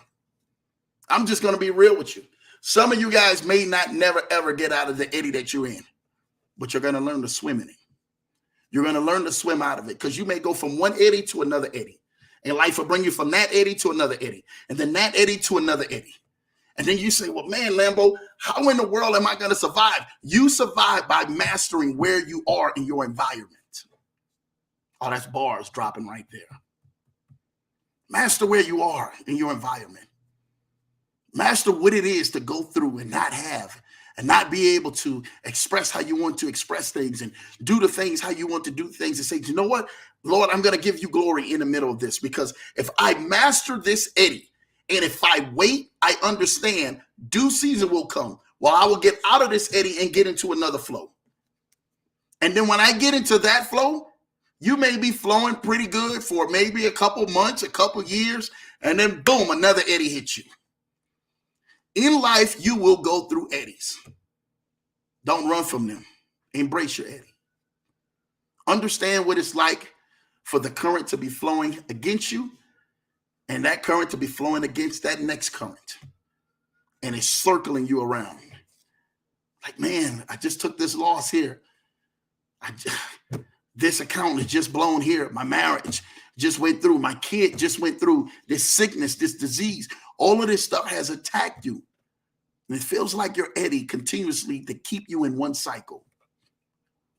Speaker 1: I'm just going to be real with you. Some of you guys may not never, ever get out of the eddy that you're in, but you're going to learn to swim in it. You're going to learn to swim out of it, because you may go from one eddy to another eddy. And life will bring you from that eddy to another eddy, and then that eddy to another eddy. And then you say, well, man, Lambo, how in the world am I going to survive? You survive by mastering where you are in your environment. Oh, that's bars dropping right there. Master where you are in your environment. Master what it is to go through and not have and not be able to express how you want to express things and do the things how you want to do things and say, you know what, Lord, I'm going to give you glory in the middle of this, because if I master this Eddy and if I wait, I understand due season will come. Well, I will get out of this Eddy and get into another flow. And then when I get into that flow, you may be flowing pretty good for maybe a couple months, a couple years, and then boom, another Eddy hits you. In life, you will go through eddies. Don't run from them. Embrace your eddy. Understand what it's like for the current to be flowing against you and that current to be flowing against that next current. And it's circling you around. Like, man, I just took this loss here. This account is just blown here. My marriage just went through. My kid just went through this sickness, this disease. All of this stuff has attacked you. And it feels like your Eddy continuously to keep you in one cycle.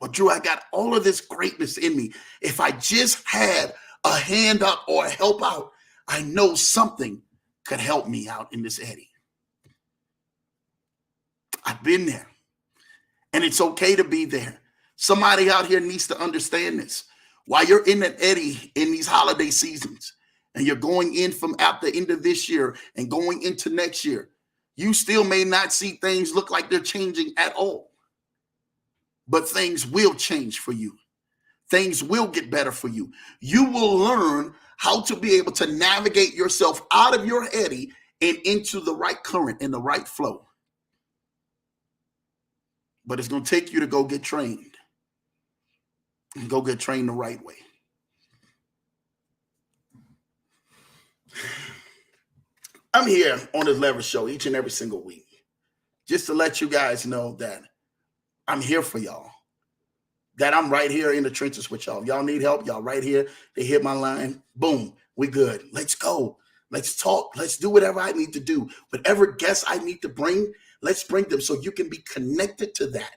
Speaker 1: Well, Drew, I got all of this greatness in me. If I just had a hand up or a help out, I know something could help me out in this Eddy. I've been there. And it's okay to be there. Somebody out here needs to understand this. While you're in that Eddy in these holiday seasons, and you're going in from at the end of this year and going into next year, you still may not see things look like they're changing at all. But things will change for you. Things will get better for you. You will learn how to be able to navigate yourself out of your Eddy and into the right current and the right flow. But it's going to take you to go get trained. And go get trained the right way. I'm here on this Leverage Show each and every single week just to let you guys know that I'm here for y'all, that I'm right here in the trenches with y'all. Y'all need help, y'all right here. They hit my line. Boom, we good. Let's go. Let's talk. Let's do whatever I need to do. Whatever guests I need to bring, let's bring them so you can be connected to that.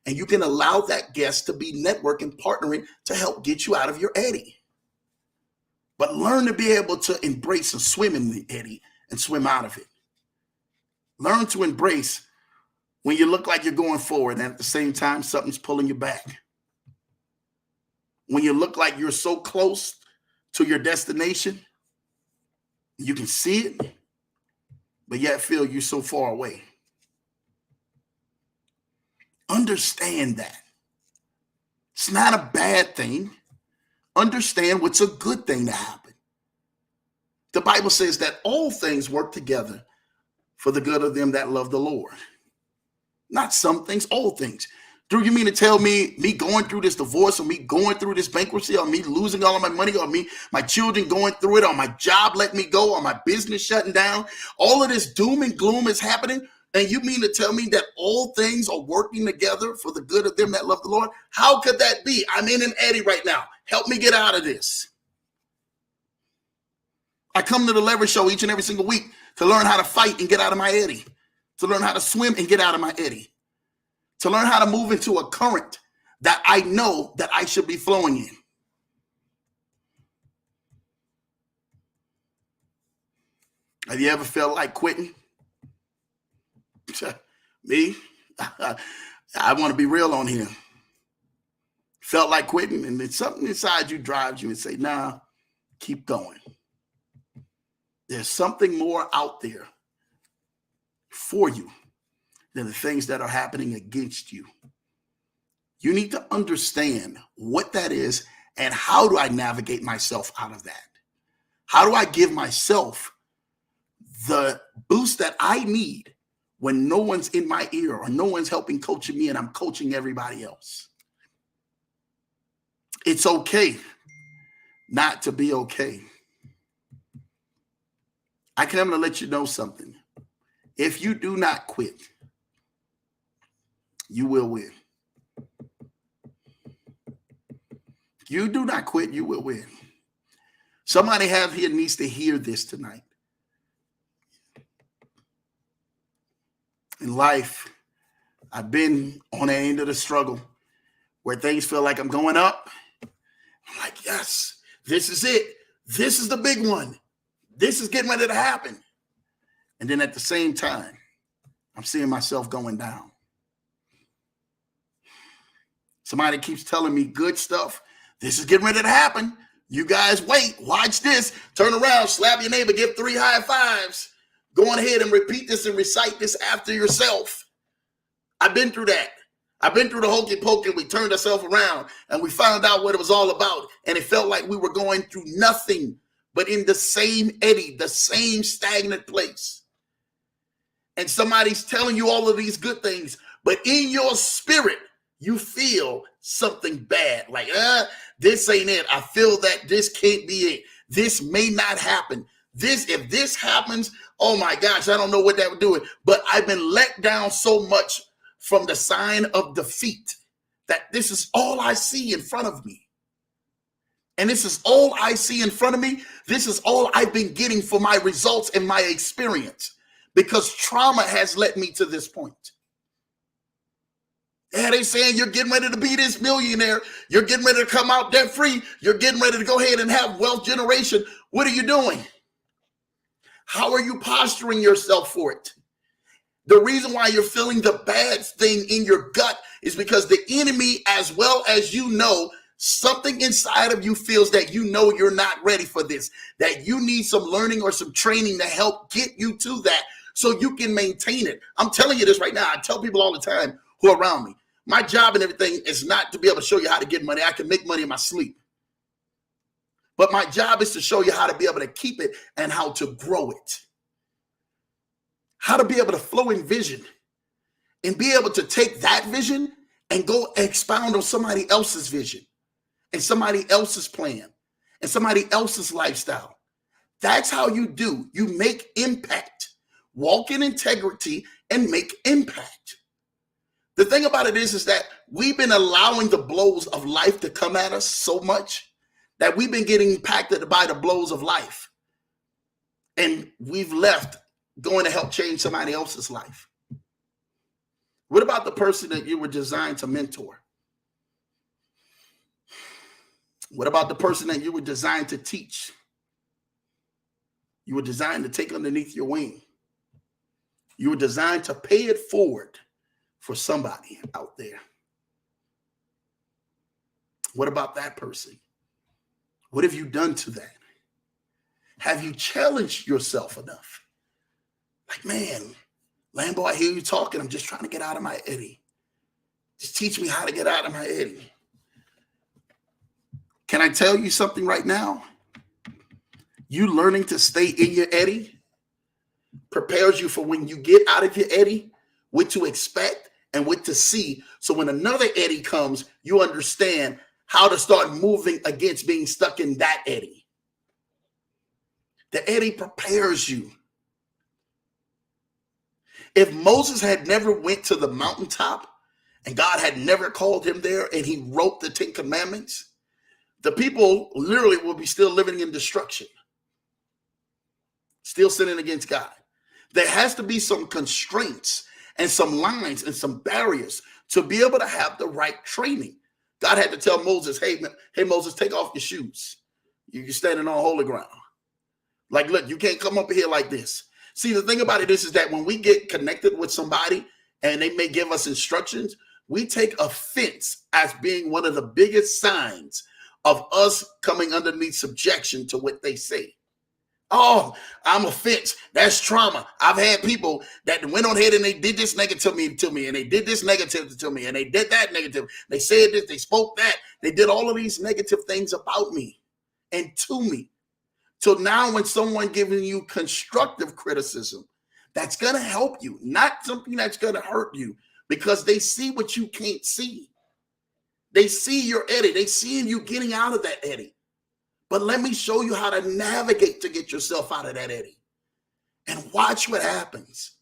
Speaker 1: And you can allow that guest to be networking, partnering to help get you out of your Eddy. But learn to be able to embrace and swim in the Eddy and swim out of it. Learn to embrace when you look like you're going forward and at the same time something's pulling you back. When you look like you're so close to your destination, you can see it, but yet feel you're so far away. Understand that. It's not a bad thing. Understand what's a good thing to happen. The Bible says that all things work together for the good of them that love the Lord. Not some things, all things. Drew, you mean to tell me going through this divorce or me going through this bankruptcy or me losing all of my money or my children going through it or my job letting me go or my business shutting down, all of this doom and gloom is happening? And you mean to tell me that all things are working together for the good of them that love the Lord? How could that be? I'm in an Eddy right now. Help me get out of this. I come to the Leverage Show each and every single week to learn how to fight and get out of my Eddy, to learn how to swim and get out of my Eddy, to learn how to move into a current that I know that I should be flowing in. Have you ever felt like quitting? Me? I want to be real on here. Felt like quitting, and then something inside you drives you and say, nah, keep going. There's something more out there for you than the things that are happening against you. You need to understand what that is and how do I navigate myself out of that? How do I give myself the boost that I need when no one's in my ear or no one's helping coaching me and I'm coaching everybody else? It's okay not to be okay. I come to let you know something. If you do not quit, you will win. You do not quit, you will win. Somebody here needs to hear this tonight. In life, I've been on the end of the struggle where things feel like I'm going up. I'm like, yes, this is it. This is the big one. This is getting ready to happen. And then at the same time, I'm seeing myself going down. Somebody keeps telling me good stuff. This is getting ready to happen. You guys wait, watch this, turn around, slap your neighbor, give 3 high fives. Go on ahead and repeat this and recite this after yourself. I've been through that. I've been through the hokey pokey. We turned ourselves around and we found out what it was all about. And it felt like we were going through nothing but in the same eddy, the same stagnant place. And somebody's telling you all of these good things, but in your spirit, you feel something bad. Like, this ain't it. I feel that this can't be it. This may not happen. If this happens, oh my gosh, I don't know what that would do. But I've been let down so much from the sign of defeat that this is all I see in front of me. And this is all I see in front of me. This is all I've been getting for my results and my experience, because trauma has led me to this point. Yeah, they saying you're getting ready to be this millionaire. You're getting ready to come out debt free. You're getting ready to go ahead and have wealth generation. What are you doing? How are you posturing yourself for it? The reason why you're feeling the bad thing in your gut is because the enemy, as well as you know, something inside of you feels that you know you're not ready for this, that you need some learning or some training to help get you to that so you can maintain it. I'm telling you this right now. I tell people all the time who are around me, my job and everything is not to be able to show you how to get money. I can make money in my sleep. But my job is to show you how to be able to keep it and how to grow it. How to be able to flow in vision and be able to take that vision and go expound on somebody else's vision and somebody else's plan and somebody else's lifestyle. That's how you do. You make impact. Walk in integrity and make impact. The thing about it is that we've been allowing the blows of life to come at us so much that we've been getting impacted by the blows of life. And we've left going to help change somebody else's life. What about the person that you were designed to mentor? What about the person that you were designed to teach? You were designed to take underneath your wing. You were designed to pay it forward for somebody out there. What about that person? What have you done to that? Have you challenged yourself enough? Like, man, Lambo, I hear you talking. I'm just trying to get out of my eddy. Just teach me how to get out of my eddy. Can I tell you something right now? You learning to stay in your eddy prepares you for when you get out of your eddy, what to expect and what to see. So when another eddy comes, you understand how to start moving against being stuck in that eddy. The eddy prepares you. If Moses had never went to the mountaintop and God had never called him there and he wrote the 10 Commandments, the people literally will be still living in destruction, still sinning against God. There has to be some constraints and some lines and some barriers to be able to have the right training. God had to tell Moses, hey Moses, take off your shoes. You're standing on holy ground. Like, look, you can't come up here like this. See, the thing about it is that when we get connected with somebody and they may give us instructions, we take offense as being one of the biggest signs of us coming underneath subjection to what they say. Oh, I'm offense. That's trauma. I've had people that went on ahead and they did this negative to me, and they did this negative to me, and they did that negative. They said this, they spoke that. They did all of these negative things about me and to me. So now when someone giving you constructive criticism, that's going to help you, not something that's going to hurt you, because they see what you can't see. They see your eddy. They see you getting out of that eddy. But let me show you how to navigate to get yourself out of that eddy and watch what happens.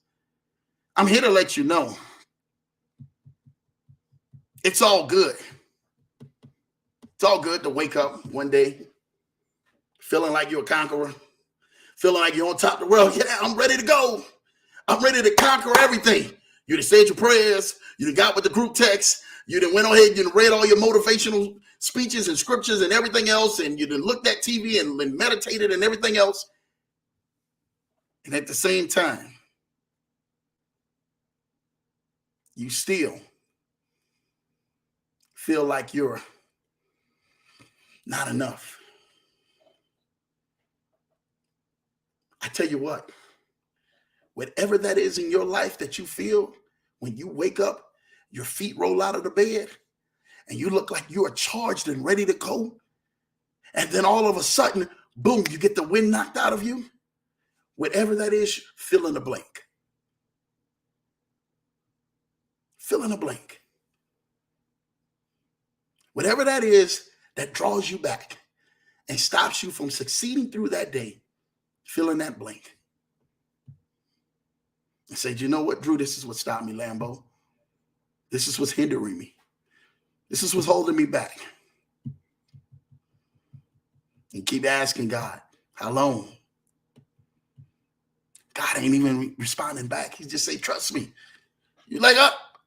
Speaker 1: I'm here to let you know it's all good. It's all good to wake up one day feeling like you're a conqueror, feeling like you're on top of the world. Yeah, I'm ready to go. I'm ready to conquer everything. You done said your prayers. You done got with the group text. You done went ahead and you done read all your motivational speeches and scriptures and everything else. And you done looked at TV and meditated and everything else. And at the same time, you still feel like you're not enough. I tell you what, whatever that is in your life that you feel when you wake up, your feet roll out of the bed and you look like you are charged and ready to go. And then all of a sudden, boom, you get the wind knocked out of you. Whatever that is, fill in the blank. Fill in the blank. Whatever that is that draws you back and stops you from succeeding through that day, fill in that blank. And say, you know what, Drew, this is what stopped me, Lambo. This is what's hindering me. This is what's holding me back. And keep asking God, how long? God ain't even responding back. He just say, trust me. You're like,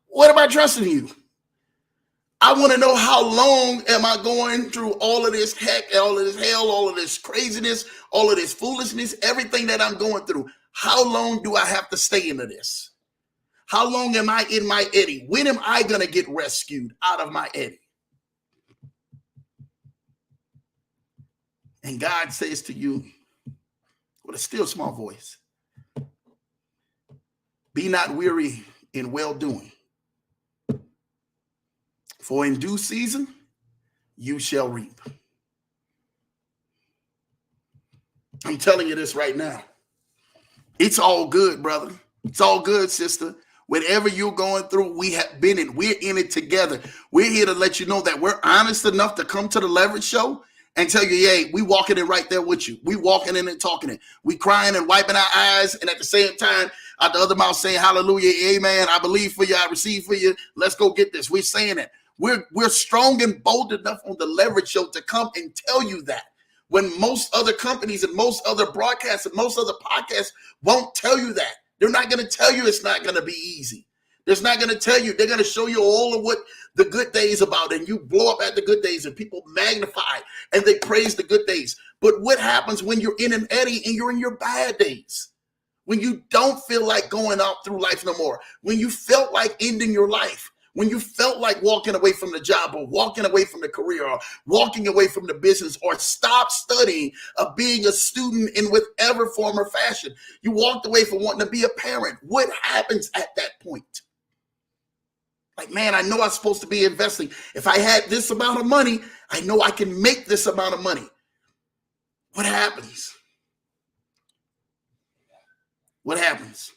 Speaker 1: what am I trusting you? I want to know how long am I going through all of this heck, all of this hell, all of this craziness, all of this foolishness, everything that I'm going through. How long do I have to stay into this? How long am I in my eddy? When am I going to get rescued out of my eddy? And God says to you with a still small voice, be not weary in well-doing, for in due season you shall reap. I'm telling you this right now. It's all good, brother. It's all good, sister. Whatever you're going through, we have been in. We're in it together. We're here to let you know that we're honest enough to come to the Leverage Show and tell you, hey, we walking in right there with you. We walking in and talking it. We crying and wiping our eyes, and at the same time, out the other mouth saying, hallelujah, amen. I believe for you. I receive for you. Let's go get this. We're saying it. We're strong and bold enough on the Leverage Show to come and tell you that. When most other companies and most other broadcasts and most other podcasts won't tell you that. They're not going to tell you it's not going to be easy. They're not going to tell you. They're going to show you all of what the good days about, and you blow up at the good days, and people magnify and they praise the good days. But what happens when you're in an eddy and you're in your bad days? When you don't feel like going out through life no more, when you felt like ending your life, when you felt like walking away from the job or walking away from the career or walking away from the business or stop studying of being a student in whatever form or fashion, you walked away from wanting to be a parent. What happens at that point? Like, man, I know I'm supposed to be investing. If I had this amount of money, I know I can make this amount of money. What happens? What happens?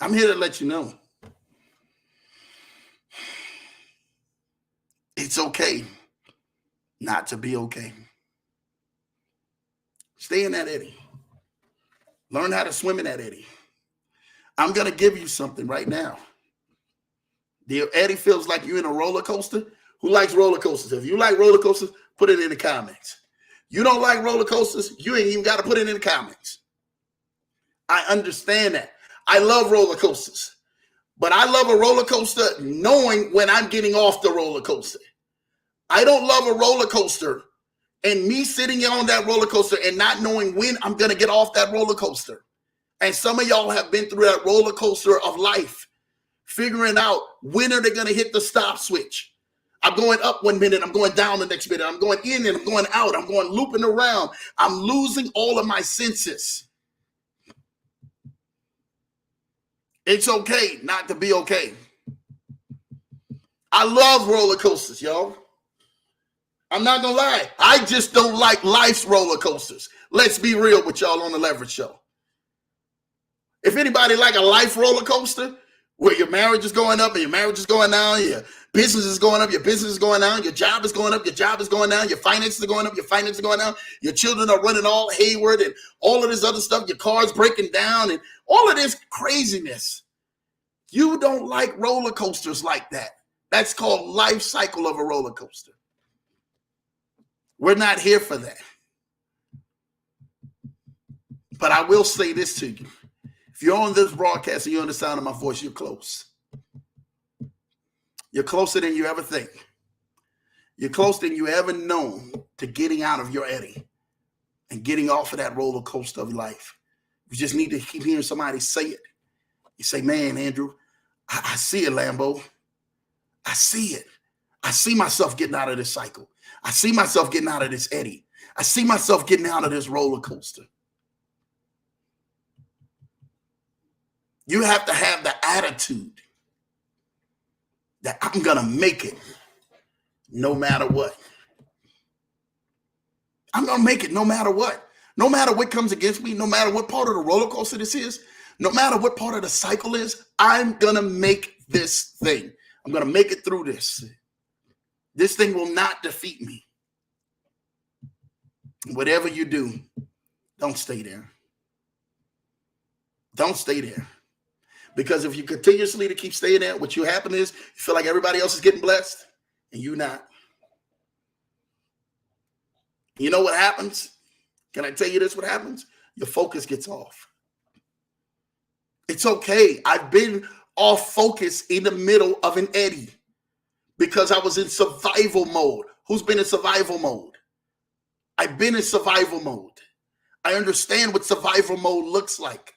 Speaker 1: I'm here to let you know. It's okay not to be okay. Stay in that eddy. Learn how to swim in that eddy. I'm going to give you something right now. The eddy feels like you're in a roller coaster. Who likes roller coasters? If you like roller coasters, put it in the comments. You don't like roller coasters, you ain't even got to put it in the comments. I understand that. I love roller coasters. But I love a roller coaster knowing when I'm getting off the roller coaster. I don't love a roller coaster and me sitting on that roller coaster and not knowing when I'm going to get off that roller coaster. And some of y'all have been through that roller coaster of life, figuring out when are they going to hit the stop switch. I'm going up 1 minute, I'm going down the next minute, I'm going in and I'm going out, I'm going looping around. I'm losing all of my senses. It's okay not to be okay. I love roller coasters, y'all. I'm not going to lie. I just don't like life's roller coasters. Let's be real with y'all on the Leverage Show. If anybody like a life roller coaster where your marriage is going up and your marriage is going down, your business is going up, your business is going down, your job is going up, your job is going down, your finances are going up, your finances are going down, your children are running all hayward and all of this other stuff, your car's breaking down and all of this craziness. You don't like roller coasters like that. That's called life cycle of a roller coaster. We're not here for that. But I will say this to you. If you're on this broadcast and you're on the sound of my voice, you're close. You're closer than you ever think. You're closer than you ever known to getting out of your eddy and getting off of that roller coaster of life. You just need to keep hearing somebody say it. You say, man, Andrew, I see it, Lambo. I see it. I see myself getting out of this cycle. I see myself getting out of this eddy. I see myself getting out of this roller coaster. You have to have the attitude that I'm going to make it no matter what. I'm going to make it no matter what. No matter what comes against me, no matter what part of the roller coaster this is, no matter what part of the cycle is, I'm going to make this thing. I'm going to make it through this. This thing will not defeat me. Whatever you do, don't stay there. Don't stay there. Because if you continuously to keep staying there, what you happen is you feel like everybody else is getting blessed and you not. You know what happens? Can I tell you this? What happens? Your focus gets off. It's okay. I've been off focus in the middle of an eddy because I was in survival mode. Who's been in survival mode? I've been in survival mode. I understand what survival mode looks like.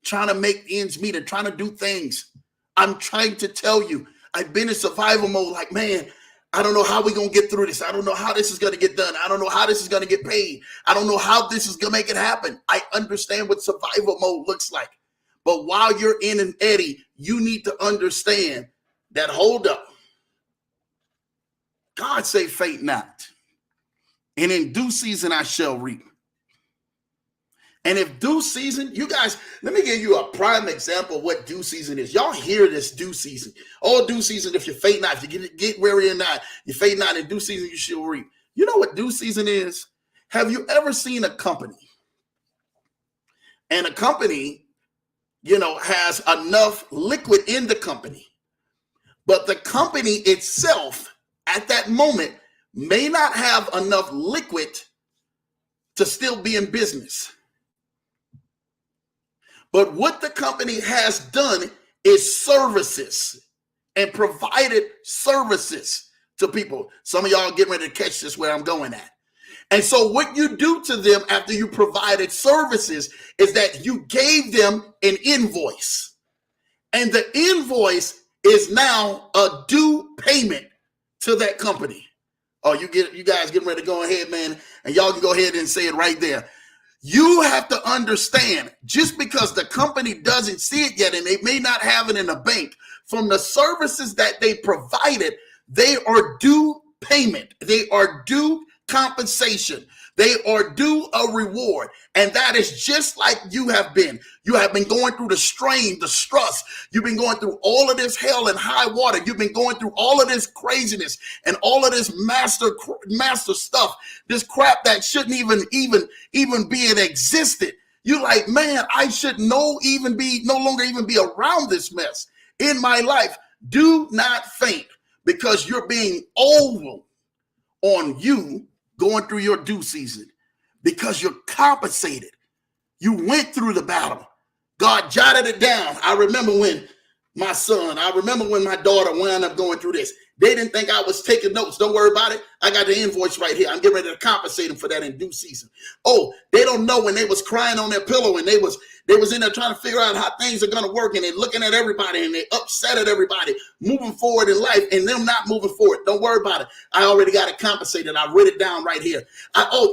Speaker 1: Trying to make ends meet and trying to do things. I'm trying to tell you, I've been in survival mode like, man, I don't know how we're going to get through this. I don't know how this is going to get done. I don't know how this is going to get paid. I don't know how this is going to make it happen. I understand what survival mode looks like. But while you're in an eddy, you need to understand that, hold up. God say, faint not. And in due season, I shall reap. And if due season, you guys, let me give you a prime example of what due season is. Y'all hear this due season. Oh, due season, if you faint not, if you get weary or not, you faint not, in due season you shall reap. You know what due season is? Have you ever seen a company? And a company, has enough liquid in the company. But the company itself, at that moment, may not have enough liquid to still be in business. But what the company has done is services and provided services to people. Some of y'all getting ready to catch this where I'm going at. And so what you do to them after you provided services is that you gave them an invoice. And the invoice is now a due payment to that company. Oh, you guys getting ready to go ahead, man. And y'all can go ahead and say it right there. You have to understand, just because the company doesn't see it yet and they may not have it in the bank, from the services that they provided, they are due payment. They are due compensation. They are due a reward. And that is just like you have been. You have been going through the strain, the stress. You've been going through all of this hell and high water. You've been going through all of this craziness and all of this master stuff, this crap that shouldn't even be in existence. You're like, man, I should no longer even be around this mess in my life. Do not faint because you're being over on you going through your due season because you're compensated. You went through the battle. God jotted it down. I remember when my daughter wound up going through this. They didn't think I was taking notes. Don't worry about it. I got the invoice right here. I'm getting ready to compensate them for that in due season. Oh, they don't know when they was crying on their pillow and they was in there trying to figure out how things are going to work and they're looking at everybody and they upset at everybody moving forward in life and them not moving forward. Don't worry about it. I already got it compensated. I wrote it down right here.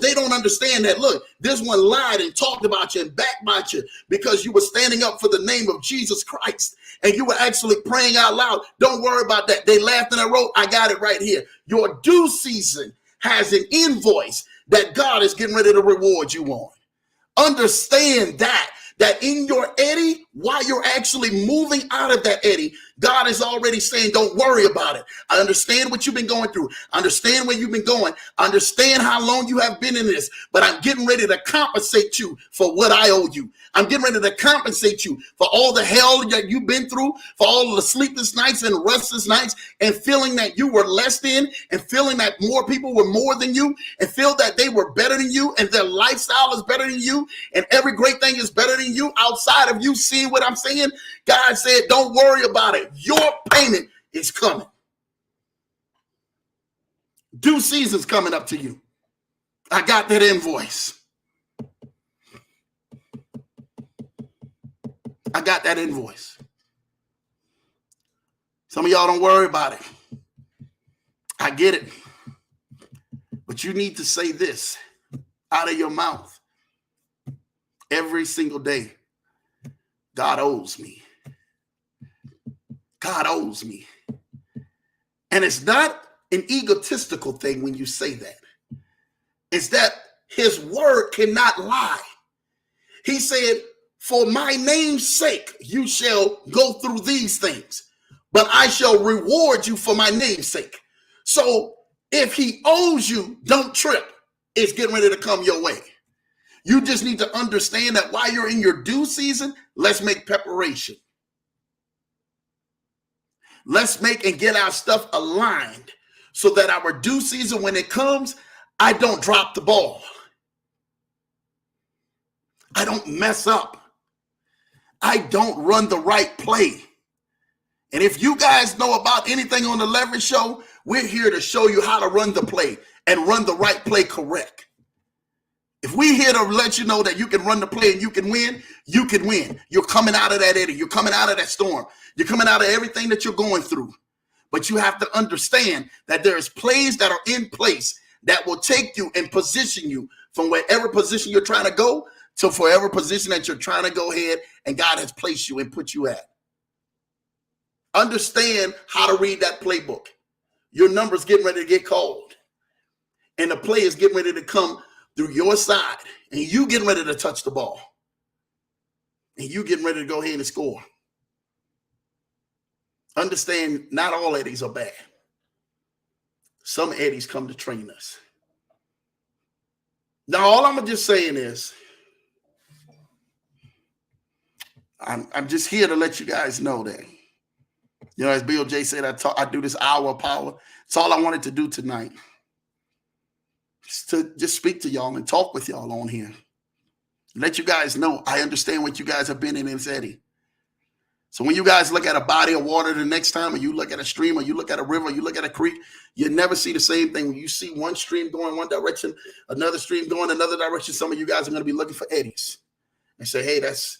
Speaker 1: They don't understand that. Look, this one lied and talked about you and backbite you because you were standing up for the name of Jesus Christ and you were actually praying out loud. Don't worry about that. They laughed and I wrote, I got it right here. Your due season has an invoice that God is getting ready to reward you on. Understand that in your eddy, while you're actually moving out of that, Eddie, God is already saying, don't worry about it. I understand what you've been going through. I understand where you've been going. I understand how long you have been in this, but I'm getting ready to compensate you for what I owe you. I'm getting ready to compensate you for all the hell that you've been through, for all of the sleepless nights and restless nights, and feeling that you were less than, and feeling that more people were more than you, and feel that they were better than you, and their lifestyle is better than you, and every great thing is better than you outside of you seeing what I'm saying. God said, don't worry about it. Your payment is coming. Due season's coming up to you. I got that invoice. I got that invoice. Some of y'all don't worry about it. I get it. But you need to say this out of your mouth every single day. God owes me. God owes me. And it's not an egotistical thing when you say that. It's that his word cannot lie. He said, for my name's sake, you shall go through these things, but I shall reward you for my name's sake. So if he owes you, don't trip. It's getting ready to come your way. You just need to understand that while you're in your due season, let's make preparation. Let's make and get our stuff aligned so that our due season, when it comes, I don't drop the ball. I don't mess up. I don't run the right play. And if you guys know about anything on the Leverage Show, we're here to show you how to run the play and run the right play correct. If we're here to let you know that you can run the play and you can win, you can win. You're coming out of that eddy. You're coming out of that storm. You're coming out of everything that you're going through. But you have to understand that there's plays that are in place that will take you and position you from wherever position you're trying to go to wherever position that you're trying to go ahead and God has placed you and put you at. Understand how to read that playbook. Your number's getting ready to get called. And the play is getting ready to come through your side. And you getting ready to touch the ball. And you getting ready to go ahead and score. Understand, not all eddies are bad. Some eddies come to train us. Now, all I'm just saying is, I'm just here to let you guys know that, you know, as Bill J said, I do this hour of power. It's all I wanted to do tonight. Just speak to y'all and talk with y'all on here. Let you guys know I understand what you guys have been in this eddy. So when you guys look at a body of water the next time, or you look at a stream, or you look at a river, or you look at a creek, you never see the same thing. When you see one stream going one direction, another stream going another direction, some of you guys are going to be looking for eddies and say, hey, that's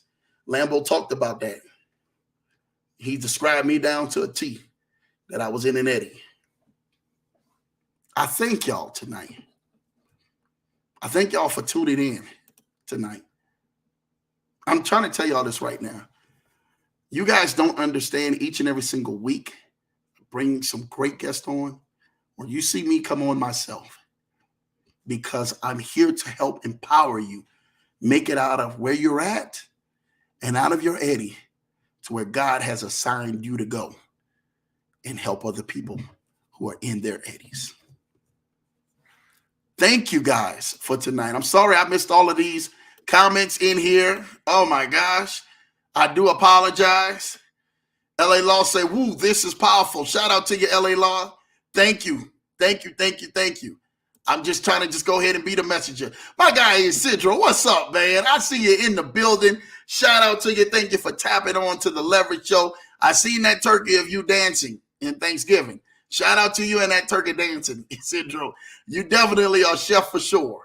Speaker 1: Lambo talked about that. He described me down to a T that I was in an eddy. I thank y'all tonight. I thank y'all for tuning in tonight. I'm trying to tell y'all this right now. You guys don't understand each and every single week, bring some great guests on, or you see me come on myself, because I'm here to help empower you, make it out of where you're at and out of your eddy to where God has assigned you to go and help other people who are in their eddies. Thank you guys for tonight. I'm sorry I missed all of these comments in here. Oh my gosh. I do apologize. LA Law say, woo, this is powerful. Shout out to you, LA Law. Thank you. Thank you. Thank you. Thank you. I'm just trying to go ahead and be the messenger. My guy is Sidro. What's up, man? I see you in the building. Shout out to you. Thank you for tapping on to the Leverage Show. I seen that turkey of you dancing in Thanksgiving. Shout out to you and that turkey dancing, Sidro. You definitely are chef for sure.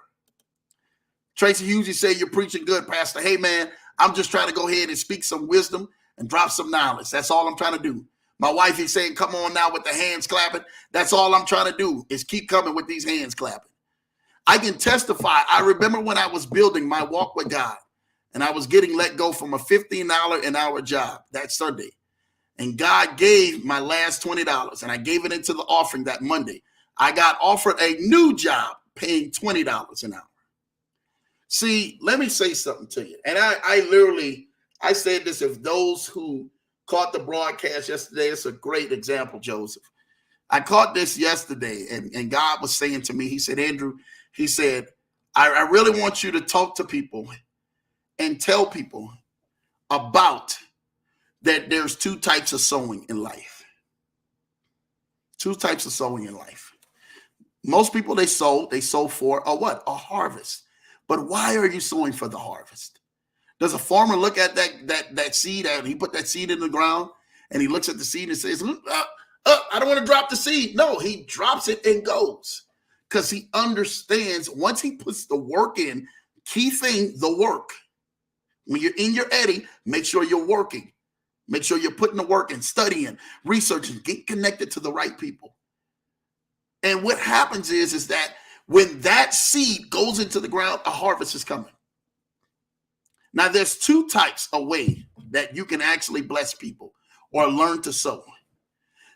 Speaker 1: Tracy Hughes, you say you're preaching good, Pastor. Hey, man, I'm just trying to go ahead and speak some wisdom and drop some knowledge. That's all I'm trying to do. My wife is saying, come on now with the hands clapping. That's all I'm trying to do is keep coming with these hands clapping. I can testify. I remember when I was building my walk with God and I was getting let go from a $15 an hour job that Sunday. And God gave my last $20 and I gave it into the offering that Monday. I got offered a new job paying $20 an hour. See, let me say something to you. And I I said this, if those who caught the broadcast yesterday, it's a great example, Joseph. I caught this yesterday, and God was saying to me, he said, Andrew, he said, I really want you to talk to people and tell people about that there's two types of sowing in life. Two types of sowing in life. Most people, they sow for a what? A harvest. But why are you sowing for the harvest? Does a farmer look at that seed and he put that seed in the ground and he looks at the seed and says, I don't want to drop the seed. No, he drops it and goes because he understands once he puts the work in, key thing, the work. When you're in your Eddy, make sure you're working. Make sure you're putting the work in, studying, researching, get connected to the right people. And what happens is that when that seed goes into the ground, a harvest is coming. Now, there's two types of way that you can actually bless people or learn to sow.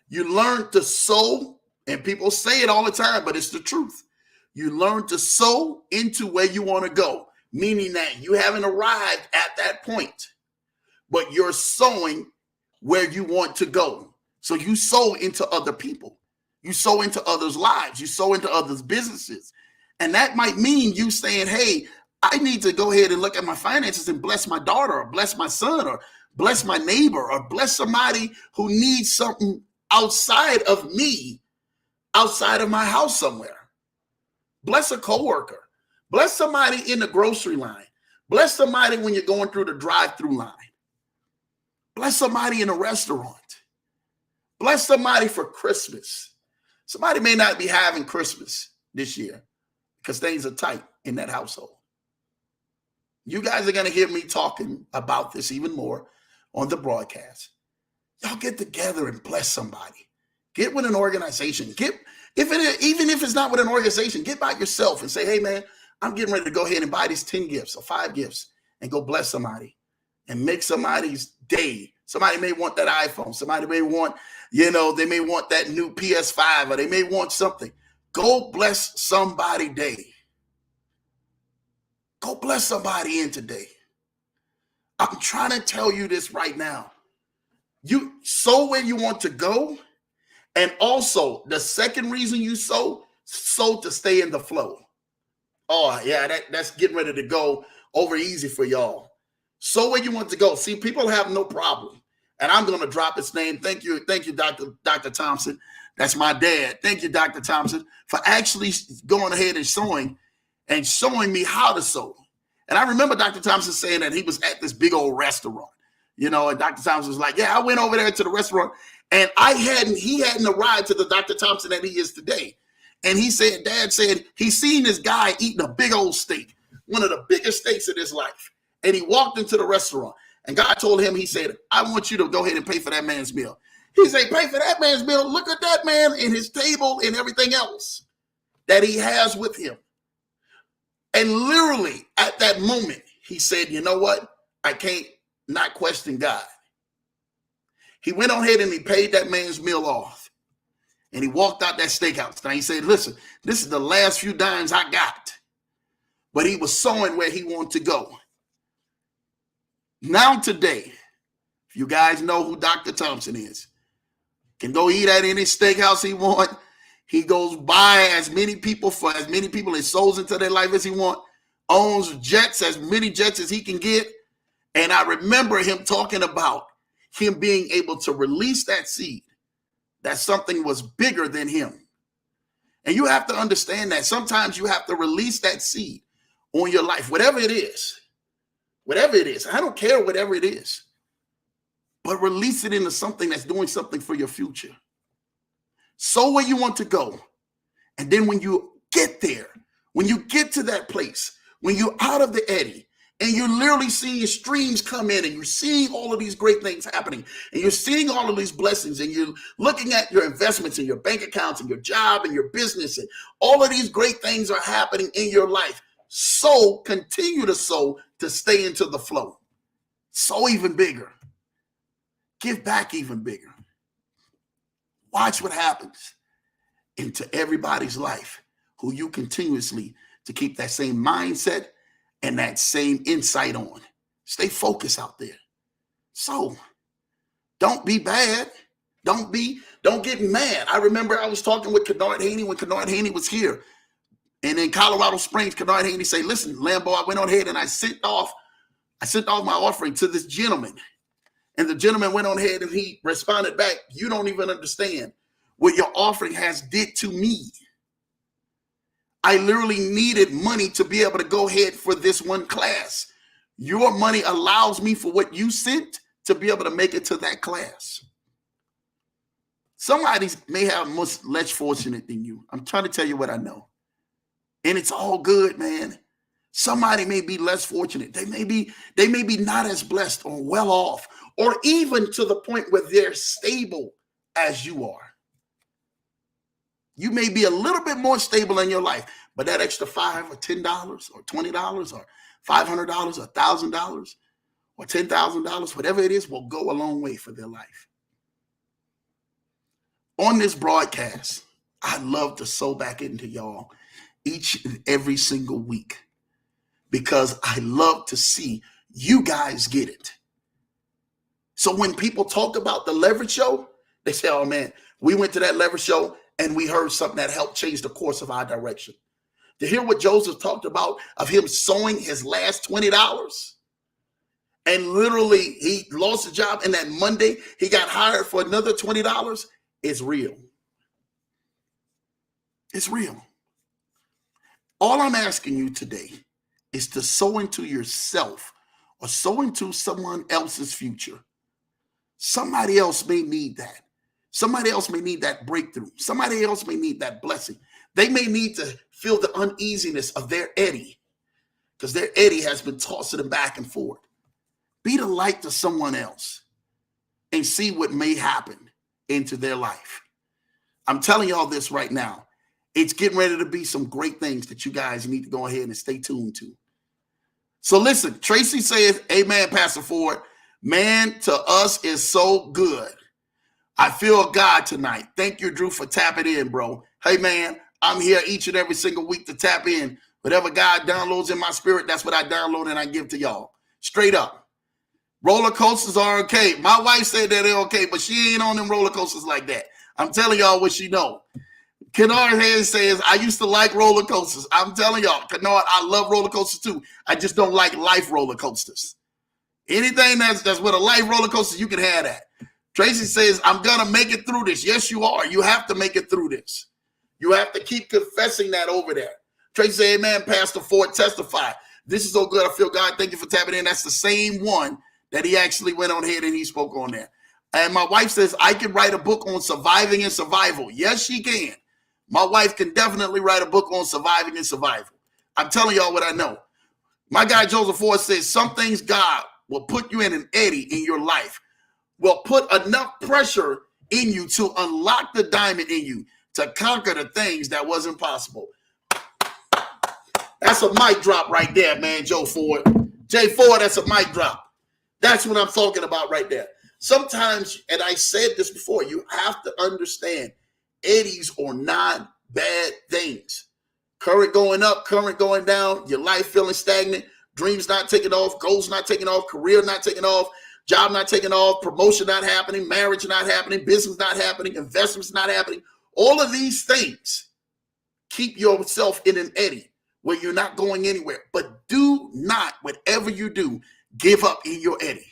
Speaker 1: You learn to sow, and people say it all the time, but it's the truth. You learn to sow into where you want to go, meaning that you haven't arrived at that point, but you're sowing where you want to go. So you sow into other people. You sow into others' lives. You sow into others' businesses. And that might mean you saying, hey, I need to go ahead and look at my finances and bless my daughter or bless my son or bless my neighbor or bless somebody who needs something outside of me, outside of my house somewhere. Bless a coworker. Bless somebody in the grocery line. Bless somebody when you're going through the drive-through line. Bless somebody in a restaurant. Bless somebody for Christmas. Somebody may not be having Christmas this year because things are tight in that household. You guys are going to hear me talking about this even more on the broadcast. Y'all get together and bless somebody. Get with an organization. Even if it's not with an organization, get by yourself and say, hey, man, I'm getting ready to go ahead and buy these 10 gifts or 5 gifts and go bless somebody and make somebody's day. Somebody may want that iPhone. Somebody may want, they may want that new PS5 or they may want something. Go bless somebody day. Go bless somebody in today. I'm trying to tell you this right now. You sow where you want to go. And also the second reason you sow to stay in the flow. Oh yeah, that's getting ready to go over easy for y'all. Sow where you want to go. See, people have no problem. And I'm going to drop his name. Thank you, Dr. Thompson. That's my dad. Thank you, Dr. Thompson, for actually going ahead and showing me how to sow. And I remember Dr. Thompson saying that he was at this big old restaurant, and Dr. Thompson was like, yeah, I went over there to the restaurant and he hadn't arrived to the Dr. Thompson that he is today. And he said, Dad said, he's seen this guy eating a big old steak, one of the biggest steaks of his life. And he walked into the restaurant and God told him, he said, I want you to go ahead and pay for that man's meal. He said, pay for that man's meal. Look at that man and his table and everything else that he has with him. And literally at that moment, he said, you know what? I can't not question God. He went on ahead and he paid that man's meal off. And he walked out that steakhouse. Now he said, listen, this is the last few dimes I got. But he was sowing where he wanted to go. Now today, if you guys know who Dr. Thompson is, can go eat at any steakhouse he want. He goes buy as many people as souls into their life as he want, owns jets, as many jets as he can get. And I remember him talking about him being able to release that seed, that something was bigger than him. And you have to understand that sometimes you have to release that seed on your life, whatever it is. Whatever it is, I don't care whatever it is, but release it into something that's doing something for your future. Sow where you want to go. And then when you get there, when you get to that place, when you're out of the Eddy and you're literally seeing streams come in and you're seeing all of these great things happening and you're seeing all of these blessings and you're looking at your investments and your bank accounts and your job and your business and all of these great things are happening in your life. Sow, continue to sow to stay into the flow. Sow even bigger. Give back even bigger. Watch what happens into everybody's life who you continuously to keep that same mindset and that same insight on. Stay focused out there. So don't be bad. Don't get mad. I remember I was talking with Kennard Haney when Kennard Haney was here. And in Colorado Springs, Kennard Haney say, listen, Lambo, I went on ahead and I sent off my offering to this gentleman. And the gentleman went on ahead and he responded back, you don't even understand what your offering has did to me. I literally needed money to be able to go ahead for this one class. Your money allows me for what you sent to be able to make it to that class. Somebody may have much less fortunate than you. I'm trying to tell you what I know. And it's all good, man. Somebody may be less fortunate. They may be not as blessed or well off, or even to the point where they're stable as you are. You may be a little bit more stable in your life, but that extra $5 or $10 or $20 or $500 or $1,000 or $10,000, whatever it is, will go a long way for their life. On this broadcast, I love to sow back into y'all each and every single week because I love to see you guys get it. So when people talk about the Leverage Show, they say, oh man, we went to that Leverage Show and we heard something that helped change the course of our direction. To hear what Joseph talked about of him sowing his last $20 and literally he lost his job and that Monday he got hired for another $20 is real. It's real. All I'm asking you today is to sow into yourself or sow into someone else's future. Somebody else may need that. Somebody else may need that breakthrough. Somebody else may need that blessing. They may need to feel the uneasiness of their Eddy because their Eddy has been tossing them back and forth. Be the light to someone else and see what may happen into their life. I'm telling y'all this right now. It's getting ready to be some great things that you guys need to go ahead and stay tuned to. So listen, Tracy says, amen, Pastor Ford. Man, to us is so good. I feel God tonight. Thank you, Drew, for tapping in, bro. Hey, man, I'm here each and every single week to tap in. Whatever God downloads in my spirit, that's what I download and I give to y'all. Straight up. Roller coasters are okay. My wife said that they're okay, but she ain't on them roller coasters like that. I'm telling y'all what she know. Kennard Hayes says, I used to like roller coasters. I'm telling y'all, Kennard, I love roller coasters too. I just don't like life roller coasters. Anything that's with a life roller coaster, you can have that. Tracy says, I'm going to make it through this. Yes, you are. You have to make it through this. You have to keep confessing that over there. Tracy says, amen, Pastor Ford, testify. This is so good. I feel God. Thank you for tapping in. That's the same one that he actually went on ahead and he spoke on there. And my wife says, I can write a book on surviving and survival. Yes, she can. My wife can definitely write a book on surviving and survival. I'm telling y'all what I know. My guy Joseph Ford says, some things God will put you in an Eddy in your life, will put enough pressure in you to unlock the diamond in you to conquer the things that wasn't possible. That's a mic drop right there, man, Joe Ford. Jay Ford, that's a mic drop. That's what I'm talking about right there. Sometimes, and I said this before, you have to understand Eddies are not bad things. Current going up, current going down, your life feeling stagnant, dreams not taking off, goals not taking off, career not taking off, job not taking off, promotion not happening, marriage not happening, business not happening, investments not happening. All of these things keep yourself in an Eddy where you're not going anywhere. But do not, whatever you do, give up in your Eddy.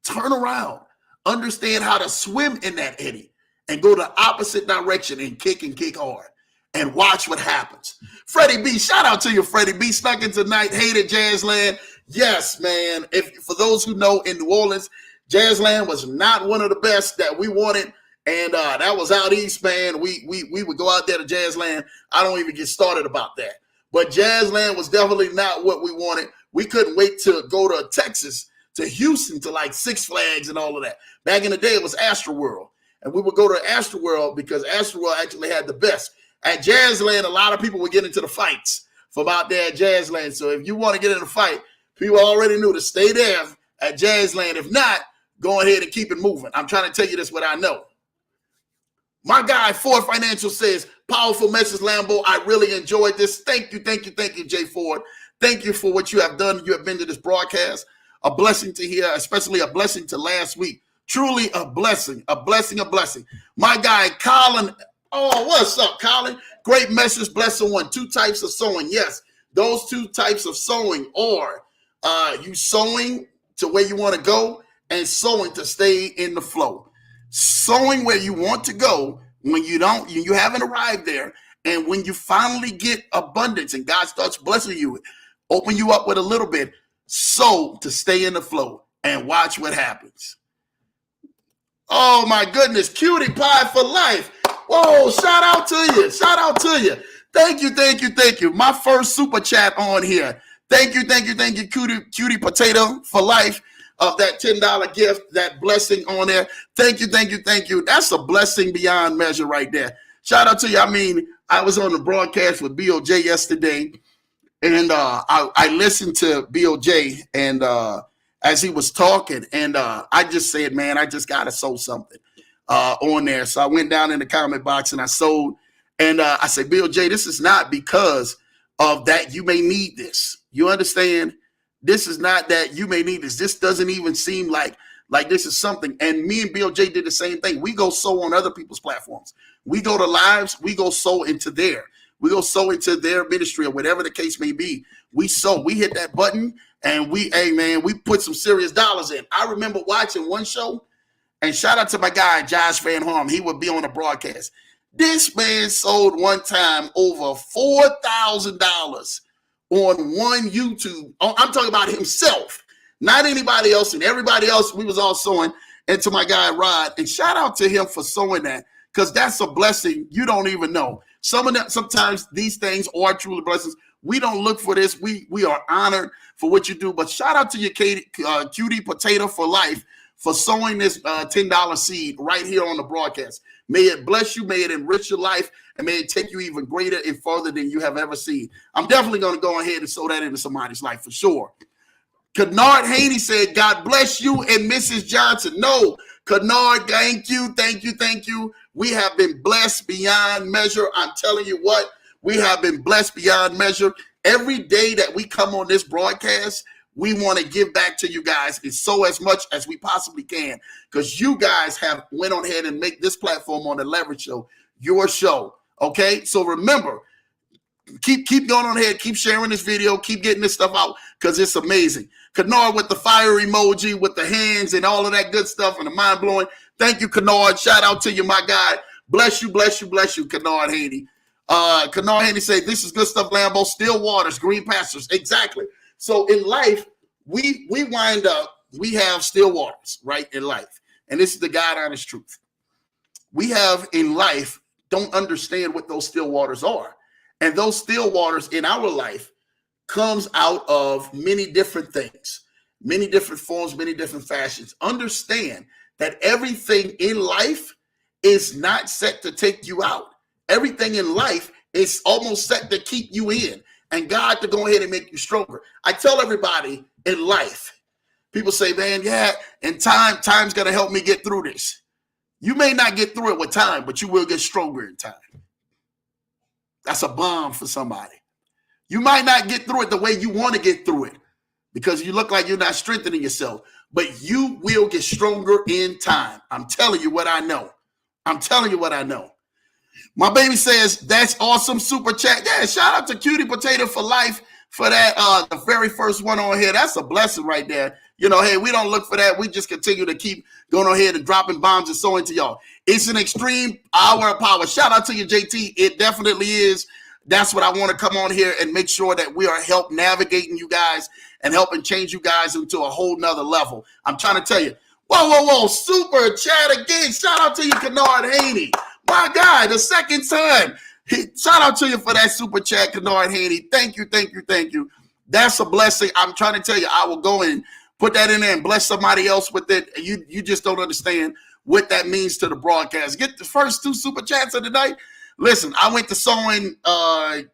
Speaker 1: Turn around. Understand how to swim in that Eddy and go the opposite direction and kick hard. And watch what happens. Freddie B, shout out to you, Freddie B. Snuck in tonight, hated Jazzland. Yes, man. For those who know, in New Orleans, Jazzland was not one of the best that we wanted. And that was out east, man. We would go out there to Jazzland. I don't even get started about that. But Jazzland was definitely not what we wanted. We couldn't wait to go to Texas, to Houston, to like Six Flags and all of that. Back in the day, it was Astroworld. And we would go to Astroworld because Astroworld actually had the best. At Jazzland, a lot of people would get into the fights from out there at Jazzland. So if you want to get in a fight, people already knew to stay there at Jazzland. If not, go ahead and keep it moving. I'm trying to tell you this what I know. My guy, Ford Financial says, powerful message, Lambo. I really enjoyed this. Thank you, Jay Ford. Thank you for what you have done. You have been to this broadcast. A blessing to hear, especially a blessing to last week. Truly a blessing, a blessing, a blessing. My guy, Colin. Oh, what's up, Colin? Great message, blessing one. 2 types of sowing. Yes, those 2 types of sowing are you sowing to where you want to go and sowing to stay in the flow. Sowing where you want to go when you haven't arrived there. And when you finally get abundance and God starts blessing you, open you up with a little bit, sow to stay in the flow and watch what happens. Oh my goodness, Cutie Pie for life. Whoa, shout out to you. Shout out to you. Thank you, thank you, thank you. My first super chat on here. Thank you, thank you, thank you, Cutie Potato for life of that $10 gift, that blessing on there. Thank you, thank you, thank you. That's a blessing beyond measure right there. Shout out to you. I mean, I was on the broadcast with BOJ yesterday, and I listened to BOJ and as he was talking, and I just said, man, I just got to sow something on there. So I went down in the comment box and I sold, and I said, BOJ, this is not because of that you may need this. You understand? This is not that you may need this. This doesn't even seem like this is something. And me and BOJ did the same thing. We go sow on other people's platforms. We go to lives. We go sow into their. We go sow into their ministry or whatever the case may be. We sow. We hit that button and we put some serious dollars in. I remember watching one show, and shout out to my guy, Josh Van Harm. He would be on the broadcast. This man sold one time over $4,000 on one YouTube. I'm talking about himself, not anybody else. And everybody else, we was all sowing into my guy, Rod. And shout out to him for sowing that, because that's a blessing you don't even know. Sometimes these things are truly blessings. We don't look for this. We are honored for what you do. But shout out to your Cutie Potato for life for sowing this $10 seed right here on the broadcast. May it bless you. May it enrich your life. And may it take you even greater and further than you have ever seen. I'm definitely going to go ahead and sow that into somebody's life for sure. Kennard Haney said, God bless you and Mrs. Johnson. No, Kennard, thank you, thank you, thank you. We have been blessed beyond measure. I'm telling you what, we have been blessed beyond measure. Every day that we come on this broadcast, we want to give back to you guys and sow as much as we possibly can, because you guys have went on ahead and make this platform on the Leverage Show your show. Okay, so remember, keep going on ahead, keep sharing this video, keep getting this stuff out, because it's amazing. Kennard with the fire emoji, with the hands and all of that good stuff and the mind blowing. Thank you, Kennard. Shout out to you, my guy. Bless you, bless you, bless you, Kennard Haney. Kennard Haney said, this is good stuff, Lambo. Still waters, green pastures. Exactly. So in life, we wind up, we have still waters, right, in life. And this is the God honest truth. We have in life, don't understand what those still waters are. And those still waters in our life comes out of many different things, many different forms, many different fashions. Understand that everything in life is not set to take you out. Everything in life is almost set to keep you in and God to go ahead and make you stronger. I tell everybody in life, people say, man, yeah, and time's going to help me get through this. You may not get through it with time, but you will get stronger in time. That's a bomb for somebody. You might not get through it the way you want to get through it because you look like you're not strengthening yourself, but you will get stronger in time. I'm telling you what I know. I'm telling you what I know. My baby says, that's awesome, super chat. Yeah, shout out to Cutie Potato for life for that, the very first one on here. That's a blessing right there. You know, hey, we don't look for that. We just continue to keep going on here and dropping bombs and sowing to y'all. It's an extreme hour of power. Shout out to you, JT. It definitely is. That's what I want to come on here and make sure that we are help navigating you guys and helping change you guys into a whole nother level. I'm trying to tell you. Whoa. Super chat again. Shout out to you, Kennard Haney. My guy, the second time. Shout out to you for that super chat, Kennard Haney. Thank you. That's a blessing. I'm trying to tell you, I will go and put that in there and bless somebody else with it. You just don't understand what that means to the broadcast. Get the first 2 super chats of the night. Listen, I went to sowing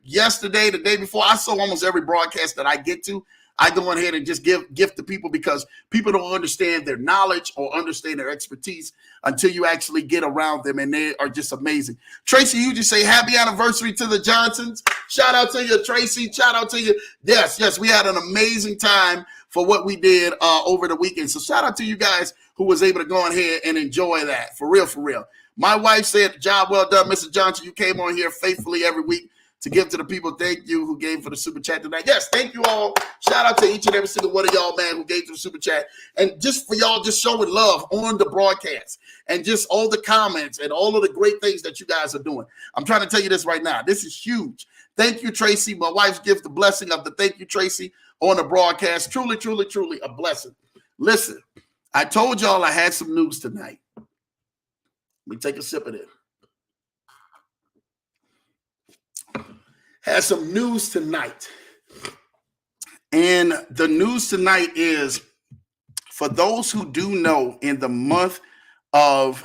Speaker 1: yesterday, the day before. I sow almost every broadcast that I get to. I go on ahead and just gift to people because people don't understand their knowledge or understand their expertise until you actually get around them, and they are just amazing. Tracy, you just say happy anniversary to the Johnsons. Shout out to you, Tracy. Shout out to you. Yes, we had an amazing time for what we did over the weekend. So shout out to you guys who was able to go on here and enjoy that. For real, for real. My wife said, job well done, Mr. Johnson. You came on here faithfully every week to give to the people. Thank you who gave for the super chat tonight. Yes, thank you all. Shout out to each and every single one of y'all, man, who gave to the super chat. And just for y'all just showing love on the broadcast and just all the comments and all of the great things that you guys are doing. I'm trying to tell you this right now. This is huge. Thank you, Tracy. My wife's gift, the blessing of the thank you, Tracy, on the broadcast. Truly, truly, truly a blessing. Listen, I told y'all I had some news tonight. Let me take a sip of it. Has some news tonight. And the news tonight is, for those who do know, in the month of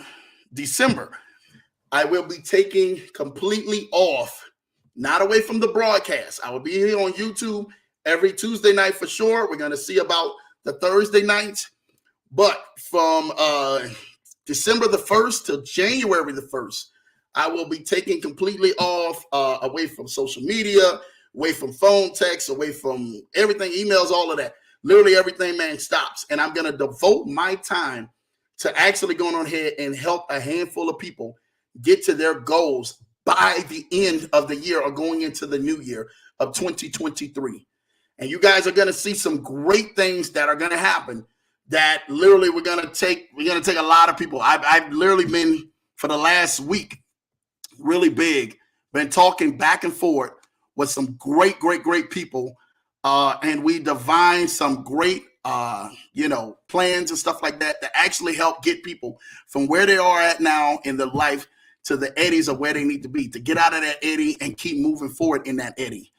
Speaker 1: December, I will be taking completely off, not away from the broadcast. I will be here on YouTube every Tuesday night for sure. We're going to see about the Thursday nights. But from December the 1st to January the 1st, I will be taking completely off, away from social media, away from phone texts, away from everything, emails, all of that. Literally everything, man, stops. And I'm going to devote my time to actually going on here and help a handful of people get to their goals by the end of the year or going into the new year of 2023. And you guys are going to see some great things that are going to happen that literally we're going to take a lot of people. I've literally been, for the last week, really big, been talking back and forth with some great people, and we divined some great plans and stuff like that actually help get people from where they are at now in their life to the eddies of where they need to be, to get out of that eddy and keep moving forward in that eddy.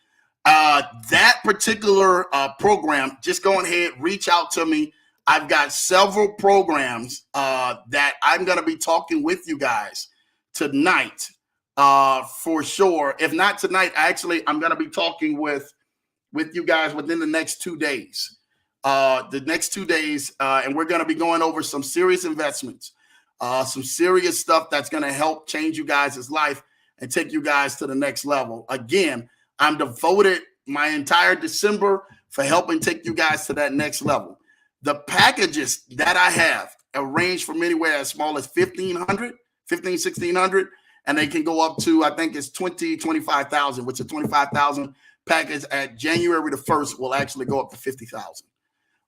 Speaker 1: That particular program, just go ahead, reach out to me. I've got several programs that I'm going to be talking with you guys tonight, for sure. If not tonight, actually, I'm going to be talking with you guys within the next 2 days. And we're going to be going over some serious investments, some serious stuff that's going to help change you guys' life and take you guys to the next level. Again, I'm devoted my entire December for helping take you guys to that next level. The packages that I have range from anywhere as small as $1,500, and they can go up to, I think it's 25,000, which is 25,000 package at January the 1st will actually go up to 50,000.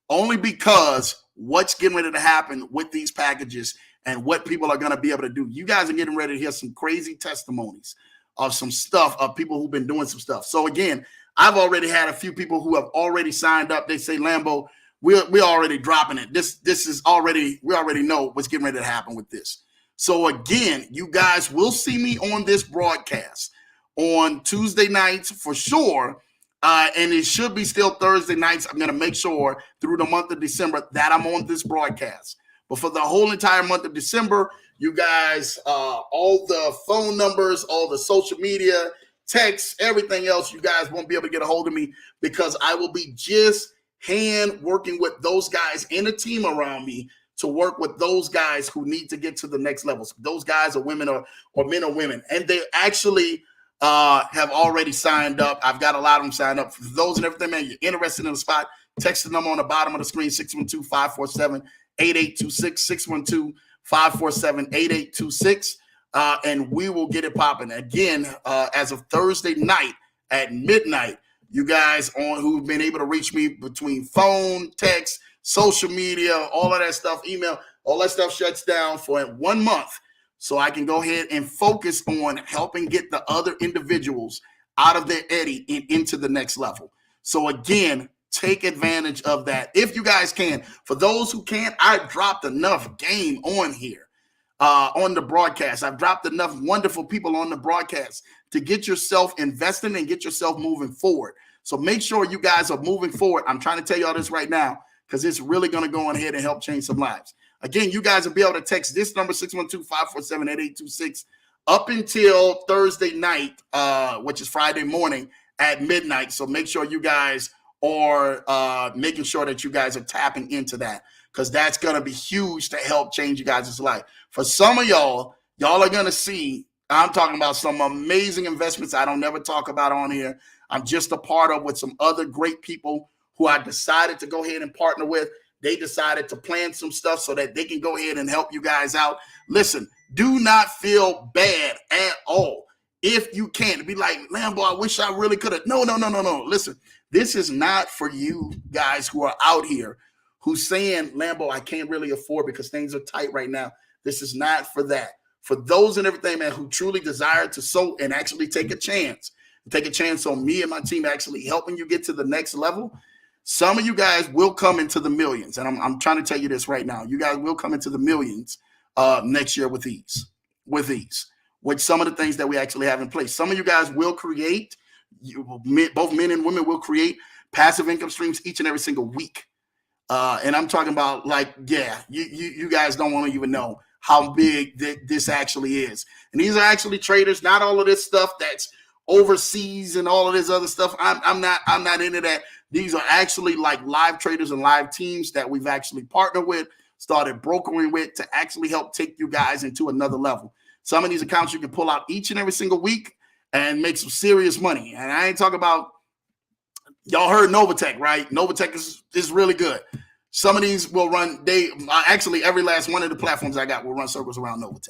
Speaker 1: Only because what's getting ready to happen with these packages and what people are going to be able to do. You guys are getting ready to hear some crazy testimonies of some stuff, of people who've been doing some stuff. So again, I've already had a few people who have already signed up. They say, Lambo, we're already dropping it. This is already, we already know what's getting ready to happen with this. So again, you guys will see me on this broadcast on Tuesday nights for sure. And it should be still Thursday nights. I'm going to make sure through the month of December that I'm on this broadcast. But for the whole entire month of December, you guys, all the phone numbers, all the social media, texts, everything else, you guys won't be able to get a hold of me because I will be just hand working with those guys in a team around me to work with those guys who need to get to the next levels. Those guys are women or men or women. And they actually have already signed up. I've got a lot of them signed up. For those and everything, man, you're interested in the spot, text the number on the bottom of the screen, 612-547-8826, 612-547-8826, and we will get it popping. Again, as of Thursday night at midnight, you guys who've been able to reach me between phone, text, social media, all of that stuff, email, all that stuff shuts down for 1 month. So I can go ahead and focus on helping get the other individuals out of their eddy and into the next level. So again, take advantage of that if you guys can. For those who can't, I've dropped enough game on here, on the broadcast. I've dropped enough wonderful people on the broadcast to get yourself investing and get yourself moving forward. So make sure you guys are moving forward. I'm trying to tell you all this right now because it's really going to go on ahead and help change some lives. Again, you guys will be able to text this number, 612-547-8826, up until Thursday night, which is Friday morning at midnight. So make sure you guys are making sure that you guys are tapping into that because that's going to be huge to help change you guys' life. For some of y'all are going to see I'm talking about some amazing investments I don't never talk about on here. I'm just a part of with some other great people who I decided to go ahead and partner with. They decided to plan some stuff so that they can go ahead and help you guys out. Listen, do not feel bad at all. If you can, be like, Lambo, I wish I really could have. No. Listen, this is not for you guys who are out here who's saying, Lambo, I can't really afford because things are tight right now. This is not for that. For those and everything, man, who truly desire to sow and actually take a chance on me and my team actually helping you get to the next level. Some of you guys will come into the millions. And I'm trying to tell you this right now. You guys will come into the millions next year with ease, with some of the things that we actually have in place. Some of you guys will create, both men and women will create passive income streams each and every single week. And I'm talking about like, yeah, you guys don't want to even know how big this actually is. And these are actually traders, not all of this stuff that's overseas and all of this other stuff. I'm not into that. These are actually like live traders and live teams that we've actually partnered with, started brokering with to actually help take you guys into another level. Some of these accounts you can pull out each and every single week and make some serious money. And I ain't talking about, y'all heard Novatech, right? Novatech is really good. Some of these will run, actually every last one of the platforms I got will run circles around Novatech.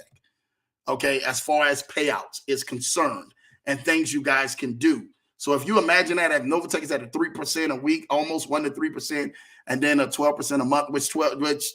Speaker 1: Okay, as far as payouts is concerned and things you guys can do. So if you imagine that, if Novatech is at a 3% a week, almost 1 to 3%, and then a 12% a month, which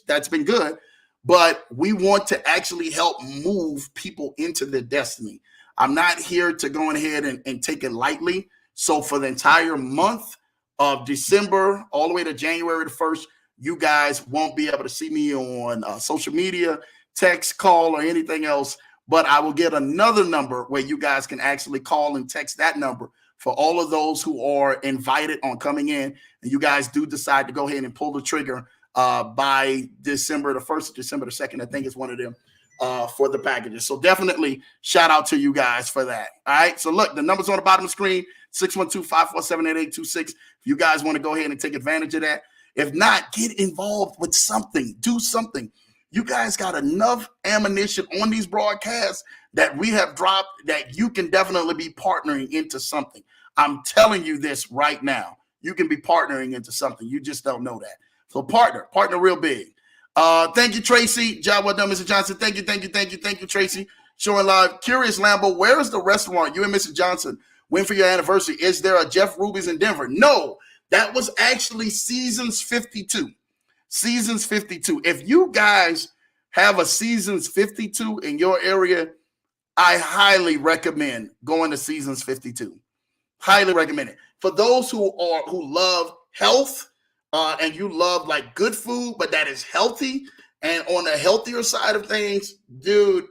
Speaker 1: that's been good. But we want to actually help move people into their destiny. I'm not here to go ahead and take it lightly. So for the entire month of December, all the way to January the 1st, you guys won't be able to see me on social media, text, call, or anything else. But I will get another number where you guys can actually call and text that number for all of those who are invited on coming in. And you guys do decide to go ahead and pull the trigger by December the 1st or December the 2nd. I think it's one of them for the packages. So definitely shout out to you guys for that. All right. So look, the number's on the bottom of the screen, 612-547-8826. If you guys want to go ahead and take advantage of that. If not, get involved with something. Do something. You guys got enough ammunition on these broadcasts that we have dropped that you can definitely be partnering into something. I'm telling you this right now. You can be partnering into something. You just don't know that. So partner real big. Thank you, Tracy. Job well done, Mr. Johnson. Thank you, Tracy. Showing live. Curious, Lambo, where is the restaurant you and Mr. Johnson went for your anniversary? Is there a Jeff Ruby's in Denver? No, that was actually Seasons 52. Seasons 52. If you guys have a Seasons 52 in your area, I highly recommend going to Seasons 52. Highly recommend it. For those who love health and you love like good food, but that is healthy and on the healthier side of things, dude,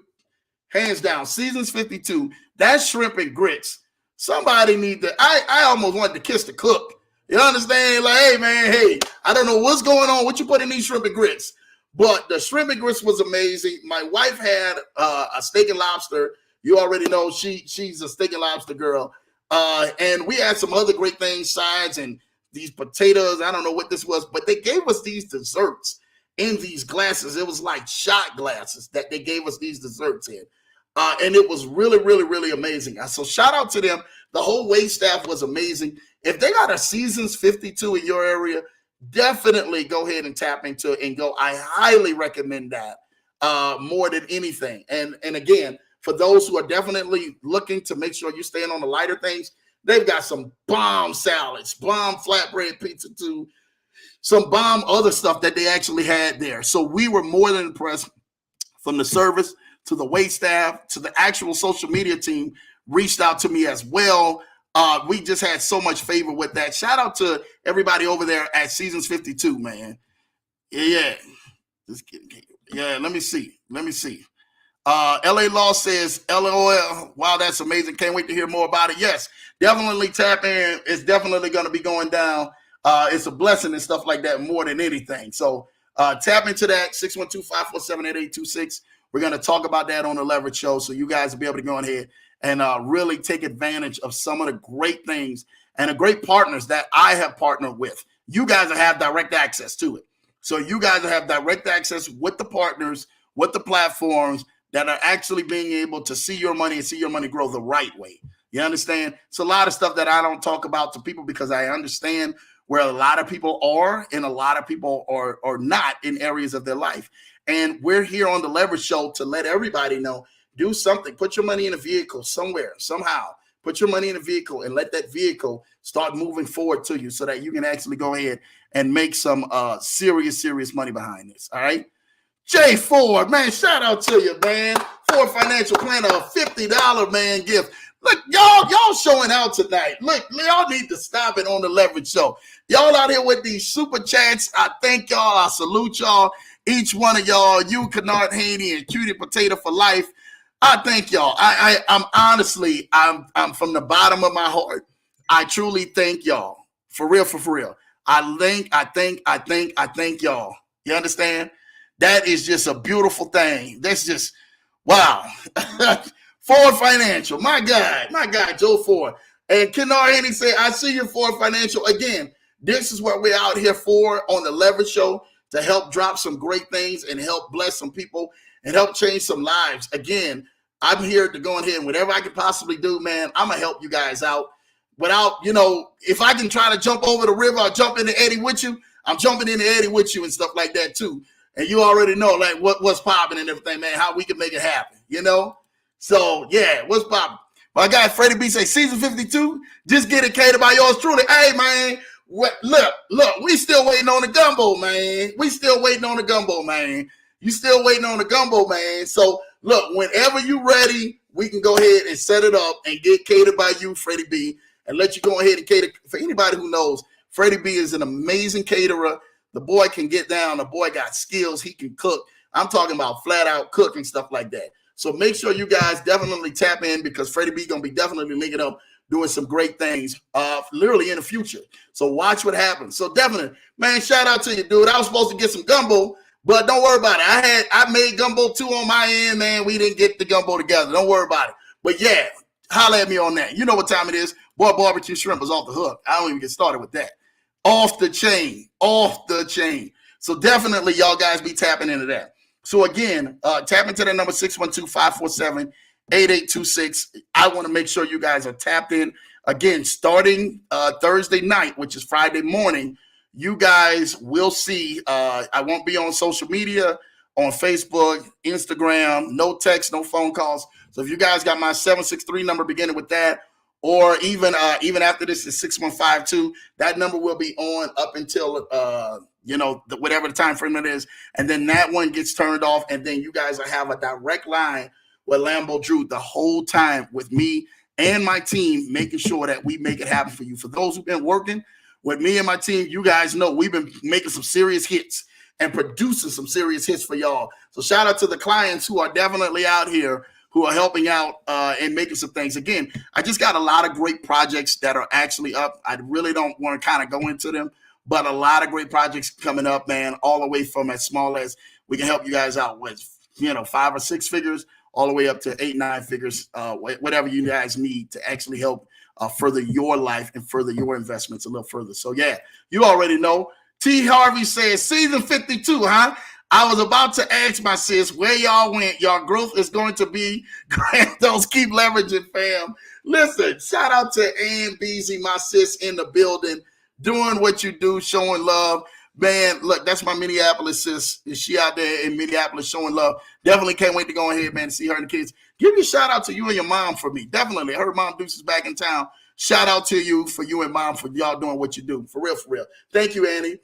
Speaker 1: hands down, Seasons 52, that shrimp and grits. Somebody need to, I almost wanted to kiss the cook. You understand? Like, hey, man, hey, I don't know what's going on. What you put in these shrimp and grits? But the shrimp and grits was amazing. My wife had a steak and lobster. You already know she's a steak and lobster girl. And we had some other great things, sides and these potatoes. I don't know what this was, but they gave us these desserts in these glasses. It was like shot glasses that they gave us these desserts in. And it was really, really, really amazing. So shout out to them. The whole wait staff was amazing. If they got a Seasons 52 in your area, definitely go ahead and tap into it and go. I highly recommend that more than anything. And again, for those who are definitely looking to make sure you're staying on the lighter things, they've got some bomb salads, bomb flatbread pizza too, some bomb other stuff that they actually had there. So we were more than impressed. From the service to the wait staff to the actual social media team reached out to me as well. We just had so much favor with that. Shout out to everybody over there at Seasons 52, man. Yeah. Just kidding. Yeah, let me see. LA Law says, LOL, wow, that's amazing. Can't wait to hear more about it. Yes, definitely tap in. It's definitely going to be going down. It's a blessing and stuff like that more than anything. So tap into that, 612-547-8826. We're going to talk about that on the Leverage Show, so you guys will be able to go ahead and really take advantage of some of the great things and the great partners that I have partnered with. You guys will have direct access to it. So you guys will have direct access with the partners, with the platforms that are actually being able to see your money and see your money grow the right way. You understand? It's a lot of stuff that I don't talk about to people because I understand where a lot of people are and a lot of people are not in areas of their life. And we're here on the Leverage Show to let everybody know, do something. Put your money in a vehicle somewhere, somehow. Put your money in a vehicle and let that vehicle start moving forward to you so that you can actually go ahead and make some serious money behind this. All right. Jay Ford, man, shout out to you, man. Ford Financial Planner, a $50, man, gift. Look, y'all showing out tonight. Look, y'all need to stop it on the Leverage Show. Y'all out here with these super chats. I thank y'all. I salute y'all. Each one of y'all, you, Kennard Haney, and Cutie Potato for life. I thank y'all. I'm honestly, I'm from the bottom of my heart. I truly thank y'all. For real, for real. I thank y'all. You understand? That is just a beautiful thing. That's just, wow. Ford Financial, my God, Joe Ford. And Kennard Haney say, I see you, Ford Financial. Again, this is what we're out here for on the Leverage Show, to help drop some great things and help bless some people and help change some lives. Again, I'm here to go ahead and whatever I can possibly do, man, I'm going to help you guys out. Without, if I can try to jump over the river or jump into Eddy with you, I'm jumping into Eddy with you and stuff like that too. And you already know like what's popping and everything, man, how we can make it happen, So, yeah, what's popping? My guy Freddie B say, season 52, just get it catered by yours truly. Hey, man, look, we still waiting on the gumbo, man. You still waiting on the gumbo, man. So, look, whenever you ready, we can go ahead and set it up and get catered by you, Freddie B, and let you go ahead and cater. For anybody who knows, Freddie B is an amazing caterer. The boy can get down. The boy got skills. He can cook. I'm talking about flat out cooking, stuff like that. So make sure you guys definitely tap in because Freddie B going to be definitely linking up, doing some great things literally in the future. So watch what happens. So definitely, man, shout out to you, dude. I was supposed to get some gumbo, but don't worry about it. I made gumbo too on my end, man. We didn't get the gumbo together. Don't worry about it. But yeah, holla at me on that. You know what time it is. Boy, barbecue shrimp is off the hook. I don't even get started with that. Off the chain. So definitely y'all guys be tapping into that. So again, tap into the number 612-547-8826. I want to make sure you guys are tapped in. Again, starting Thursday night, which is Friday morning, you guys will see. I won't be on social media, on Facebook, Instagram, no text, no phone calls. So if you guys got my 763 number beginning with that, or even after this is 6152, that number will be on up until whatever the time frame it is, and then that one gets turned off, and then you guys will have a direct line with Lambo Drew the whole time with me and my team, making sure that we make it happen for you. For those who've been working with me and my team, you guys know we've been making some serious hits and producing some serious hits for y'all. So shout out to the clients who are definitely out here, who are helping out and making some things. Again, I just got a lot of great projects that are actually up. I really don't want to kind of go into them, but a lot of great projects coming up, man, all the way from as small as we can help you guys out with, 5 or 6 figures, all the way up to 8, 9 figures, whatever you guys need to actually help further your life and further your investments a little further. So, yeah, you already know. T. Harvey says, season 52, huh? I was about to ask my sis where y'all went. Y'all growth is going to be grandiose. Keep leveraging, fam. Listen, shout out to Ann Beasy, my sis in the building, doing what you do, showing love. Man, look, that's my Minneapolis sis. Is she out there in Minneapolis showing love? Definitely can't wait to go ahead, man, and see her and the kids. Give me a shout out to you and your mom for me. Definitely. Her mom Deuce is back in town. Shout out to you for you and mom for y'all doing what you do. For real, for real. Thank you, Annie.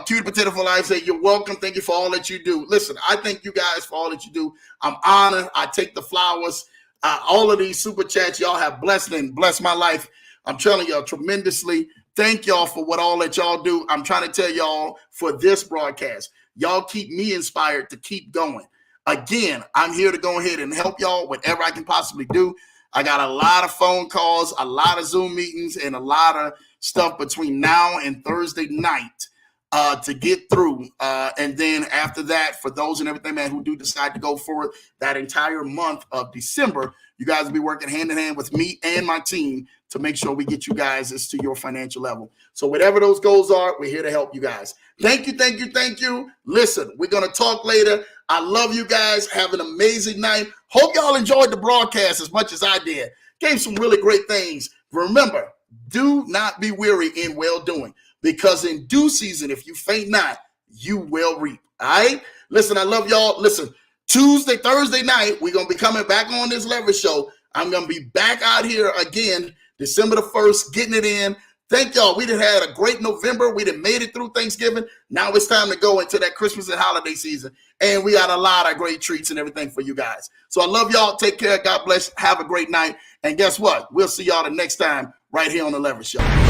Speaker 1: Cutie Potato for Life say, you're welcome. Thank you for all that you do. Listen, I thank you guys for all that you do. I'm honored. I take the flowers. All of these super chats, y'all have blessed my life. I'm telling y'all tremendously. Thank y'all for what all that y'all do. I'm trying to tell y'all for this broadcast, y'all keep me inspired to keep going. Again, I'm here to go ahead and help y'all whatever I can possibly do. I got a lot of phone calls, a lot of Zoom meetings, and a lot of stuff between now and Thursday night. to get through. And then after that, for those and everything, man, who do decide to go forward that entire month of December, you guys will be working hand in hand with me and my team to make sure we get you guys as to your financial level. So whatever those goals are, we're here to help you guys. Thank you, thank you, thank you. Listen, we're going to talk later. I love you guys. Have an amazing night. Hope y'all enjoyed the broadcast as much as I did. Gave some really great things. Remember, do not be weary in well-doing, because in due season, if you faint not, you will reap. All right? Listen, I love y'all. Listen, Thursday night, we're going to be coming back on this Leverage Show. I'm going to be back out here again, December the 1st, getting it in. Thank y'all. We done had a great November. We done made it through Thanksgiving. Now it's time to go into that Christmas and holiday season. And we got a lot of great treats and everything for you guys. So I love y'all. Take care. God bless. Have a great night. And guess what? We'll see y'all the next time right here on the Leverage Show.